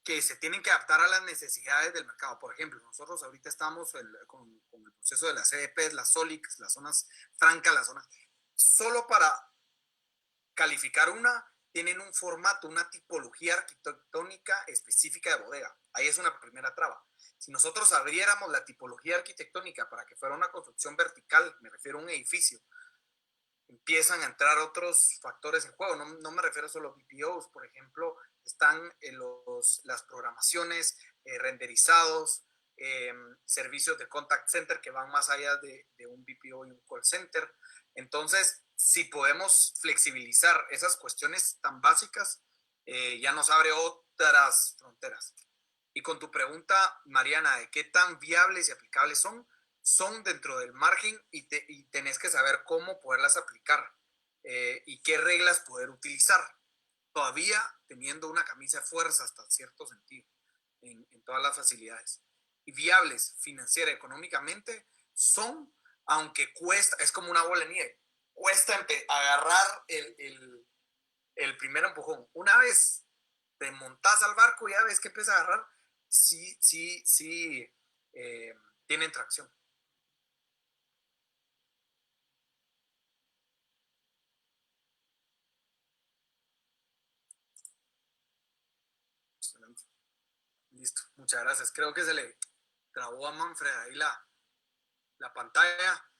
que se tienen que adaptar a las necesidades del mercado. Por ejemplo, nosotros ahorita estamos con el proceso de las CDPs, las SOLICs, las zonas francas, las zonas... Solo para calificar tienen un formato, una tipología arquitectónica específica de bodega. Ahí es una primera traba. Si nosotros abriéramos la tipología arquitectónica para que fuera una construcción vertical, me refiero a un edificio, empiezan a entrar otros factores en juego. No me refiero solo a BPOs, por ejemplo, están las programaciones, renderizados, servicios de contact center que van más allá de un BPO y un call center. Entonces, si podemos flexibilizar esas cuestiones tan básicas, ya nos abre otras fronteras. Y con tu pregunta, Mariana, de qué tan viables y aplicables son dentro del margen y tenés que saber cómo poderlas aplicar y qué reglas poder utilizar, todavía teniendo una camisa de fuerza hasta cierto sentido en todas las facilidades. Y viables financiera, económicamente, aunque cuesta, es como una bola de nieve, cuesta agarrar el primer empujón. Una vez te montás al barco y ya ves que empieza a agarrar, sí tienen tracción. Excelente. Listo, muchas gracias. Creo que se le trabó a Manfred ahí la pantalla.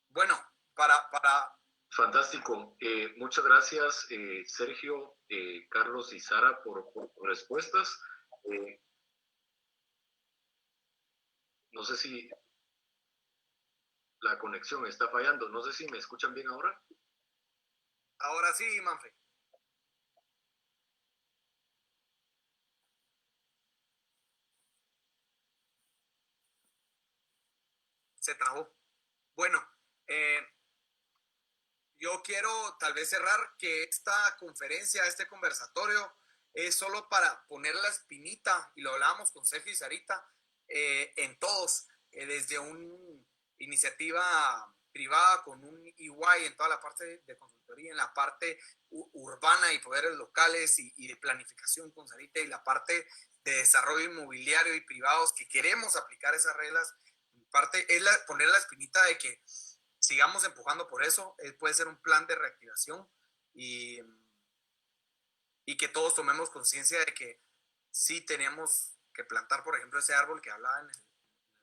Bueno, para... Fantástico. Muchas gracias, Sergio, Carlos y Sara, por respuestas. No sé si la conexión está fallando. No sé si me escuchan bien ahora. Ahora sí, Manfred. Se trabó. Bueno, yo quiero tal vez cerrar que esta conferencia, este conversatorio, es solo para poner la espinita, y lo hablábamos con Sergio y Sarita, en todos, desde una iniciativa privada con un EY en toda la parte de consultoría, en la parte urbana y poderes locales y de planificación con Sarita, y la parte de desarrollo inmobiliario y privados, que queremos aplicar esas reglas. En parte es poner la espinita de que sigamos empujando por eso. Puede ser un plan de reactivación y que todos tomemos conciencia de que sí tenemos que plantar, por ejemplo, ese árbol que hablaba en el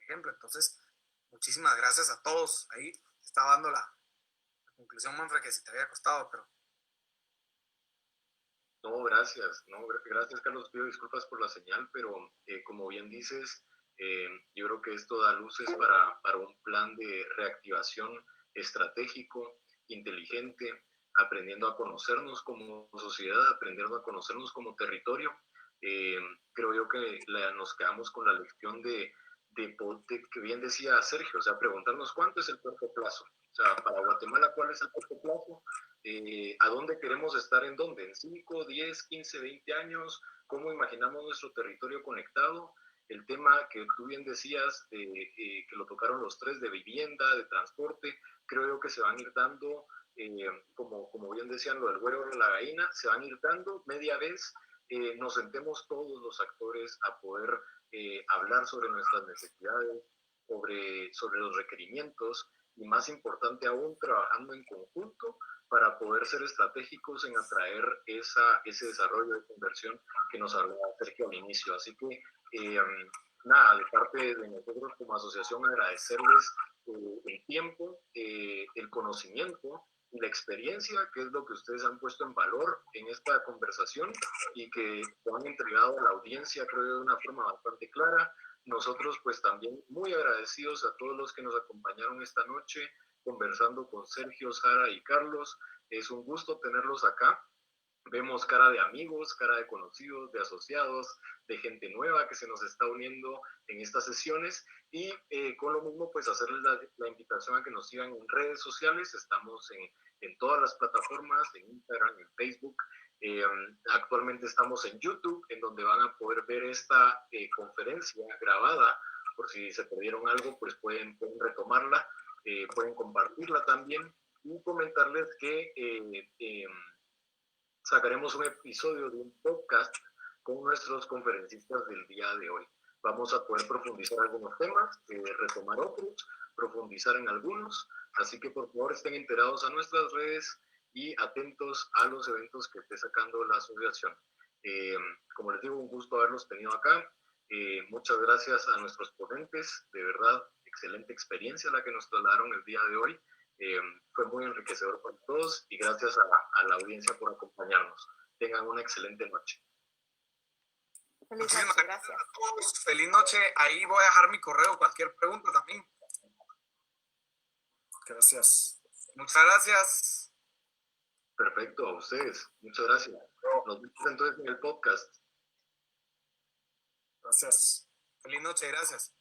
ejemplo. Entonces, muchísimas gracias a todos. Ahí estaba dando la conclusión, Manfred, que se te había costado, pero No, gracias. No, gracias, Carlos. Pido disculpas por la señal, pero como bien dices, yo creo que esto da luces para un plan de reactivación estratégico, inteligente, aprendiendo a conocernos como sociedad, aprendiendo a conocernos como territorio. Eh, Creo yo que nos quedamos con la lección de que bien decía Sergio, o sea, preguntarnos cuánto es el corto plazo. O sea, para Guatemala, ¿cuál es el corto plazo? ¿A dónde queremos estar en dónde? ¿En 5, 10, 15, 20 años? ¿Cómo imaginamos nuestro territorio conectado? El tema que tú bien decías, que lo tocaron los tres, de vivienda, de transporte, creo yo que se van a ir dando, como bien decían lo del huevo o la gallina, se van a ir dando media vez, nos sentemos todos los actores a poder hablar sobre nuestras necesidades, sobre los requerimientos y más importante aún, trabajando en conjunto para poder ser estratégicos en atraer ese desarrollo de inversión que nos hablaba Sergio al inicio. Así que, nada, de parte de nosotros como asociación, agradecerles el tiempo, el conocimiento y la experiencia, que es lo que ustedes han puesto en valor en esta conversación y que lo han entregado a la audiencia, creo yo, de una forma bastante clara. Nosotros, pues también muy agradecidos a todos los que nos acompañaron esta noche, conversando con Sergio, Sara y Carlos. Es un gusto tenerlos acá. Vemos cara de amigos, cara de conocidos, de asociados, de gente nueva que se nos está uniendo en estas sesiones y con lo mismo pues hacerles la invitación a que nos sigan en redes sociales. Estamos en todas las plataformas, en Instagram, en Facebook. Actualmente estamos en YouTube, en donde van a poder ver esta conferencia grabada. Por si se perdieron algo, pues pueden retomarla, pueden compartirla también y comentarles que sacaremos un episodio de un podcast con nuestros conferencistas del día de hoy. Vamos a poder profundizar algunos temas, retomar otros, profundizar en algunos, así que por favor estén enterados a nuestras redes y atentos a los eventos que esté sacando la asociación. Como les digo, un gusto haberlos tenido acá. Muchas gracias a nuestros ponentes, de verdad, excelente experiencia la que nos trasladaron el día de hoy. Fue muy enriquecedor para todos y gracias a la audiencia por acompañarnos. Tengan una excelente noche. Feliz noche, gracias. A todos. Feliz noche. Ahí voy a dejar mi correo, cualquier pregunta también. Gracias. Muchas gracias. Perfecto, a ustedes. Muchas gracias. Nos vemos entonces en el podcast. Gracias. Feliz noche, gracias.